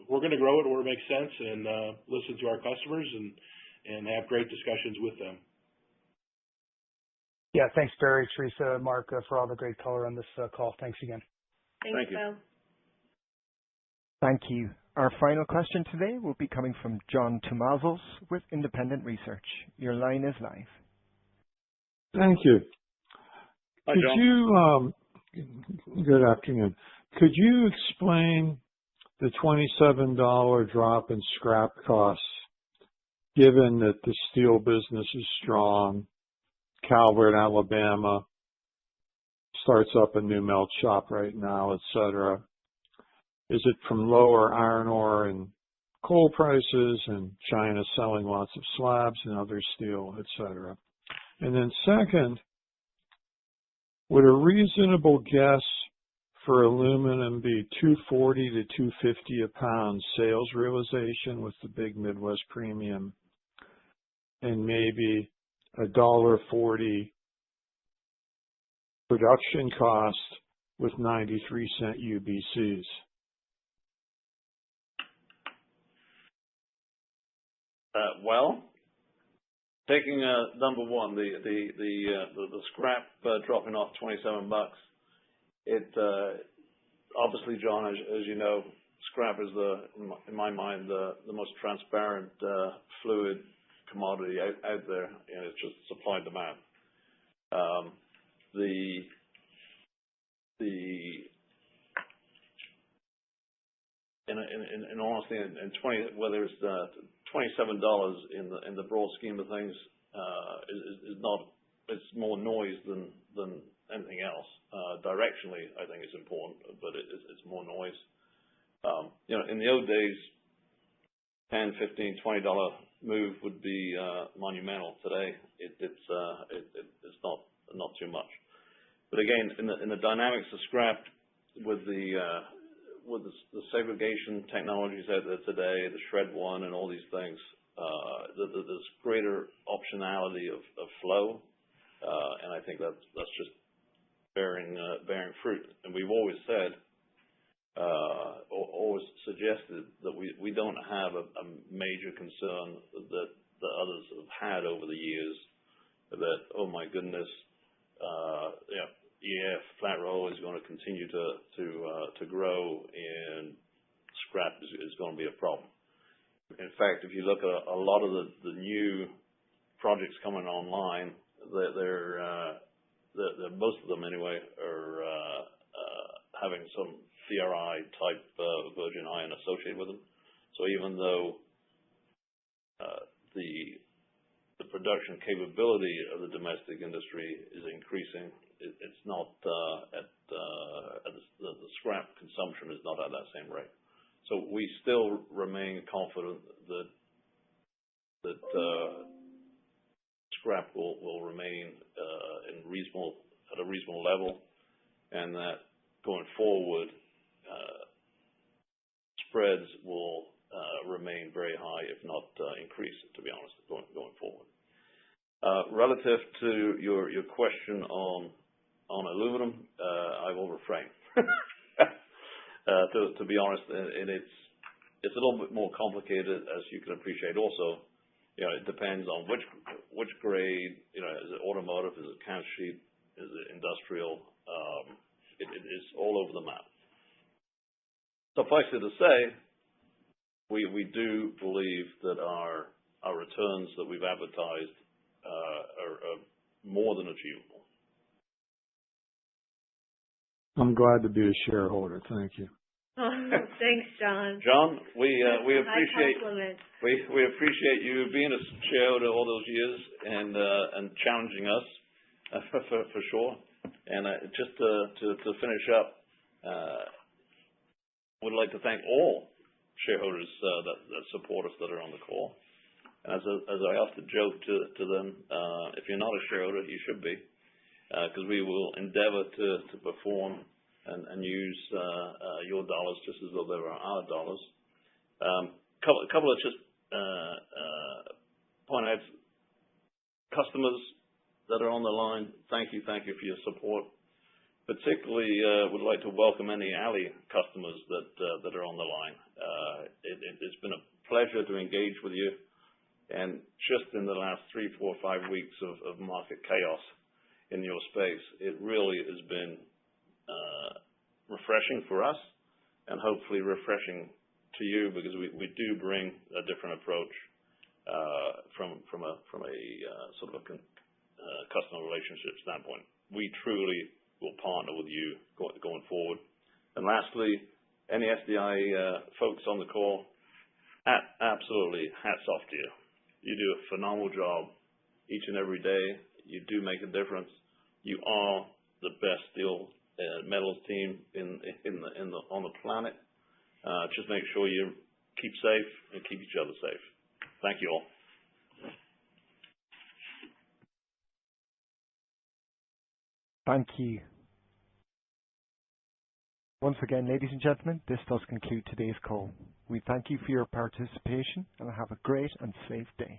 we're going to grow it where it makes sense and listen to our customers and have great discussions with them. Yeah, thanks, Barry, Teresa, Mark, for all the great color on this call. Thanks again. Thank you. Thank you. Our final question today will be coming from John Tumazos with Independent Research. Your line is live. Thank you. Hi, John. Good afternoon. Could you explain the $27 drop in scrap costs, given that the steel business is strong, Calvert, Alabama, starts up a new melt shop right now, et cetera? Is it from lower iron ore and coal prices and China selling lots of slabs and other steel, et cetera? And then second, would a reasonable guess for aluminum be $240 to $250 a pound sales realization with the big Midwest premium and maybe $1.40 production cost with 93-cent UBCs? Well, taking number one, the scrap dropping off $27. It obviously, John, as you know, scrap is in my mind the most transparent fluid commodity out there, and it's just supply and demand. In honesty, whether it's $27 in the broad scheme of things is not. It's more noise than anything else. Directionally, I think it's important, but it's more noise. In the old days, $10, $15, $20 move would be monumental. Today, it's not too much. But again, in the dynamics of scrap, with the segregation technologies out there today, the shred one and all these things, there's greater optionality of flow, and I think that's just bearing fruit. And we've always said, always suggested that we don't have a major concern that others have had over the years, that, oh my goodness, flat roll is going to continue to grow and scrap is going to be a problem. In fact, if you look at a lot of the new projects coming online, most of them anyway are having some DRI type virgin iron associated with them. So even though the production capability of the domestic industry is increasing, it's not the scrap consumption is not at that same rate. So we still remain confident that scrap will remain at a reasonable level, and that going forward, spreads will remain very high, if not increase, to be honest, going forward. Relative to your question on aluminum, I will refrain. To be honest, and it's a little bit more complicated, as you can appreciate. Also, it depends on which grade. Is it automotive? Is it can sheet? Is it industrial? It is all over the map. Suffice it to say, we do believe that our returns that we've advertised are more than achievable. I'm glad to be a shareholder. Thank you. Oh, thanks, John. John, we appreciate we appreciate you being a shareholder all those years and challenging us for sure. And just to finish up, would like to thank all shareholders that support us that are on the call. As I often joke to them, if you're not a shareholder, you should be, because we will endeavor to perform and use your dollars just as though they were our dollars. Couple of just point outs. Customers that are on the line, thank you for your support. Particularly would like to welcome any alley customers that are on the line. It's been a pleasure to engage with you. And just in the last 3, 4, 5 weeks of market chaos in your space, it really has been refreshing for us, and hopefully refreshing to you, because we do bring a different approach from a sort of a customer relationship standpoint. We truly will partner with you going forward. And lastly, any SDI folks on the call, absolutely hats off to you. You do a phenomenal job each and every day. You do make a difference. You are the best steel metals team on the planet. Just make sure you keep safe and keep each other safe. Thank you all. Thank you. Once again, ladies and gentlemen, this does conclude today's call. We thank you for your participation and have a great and safe day.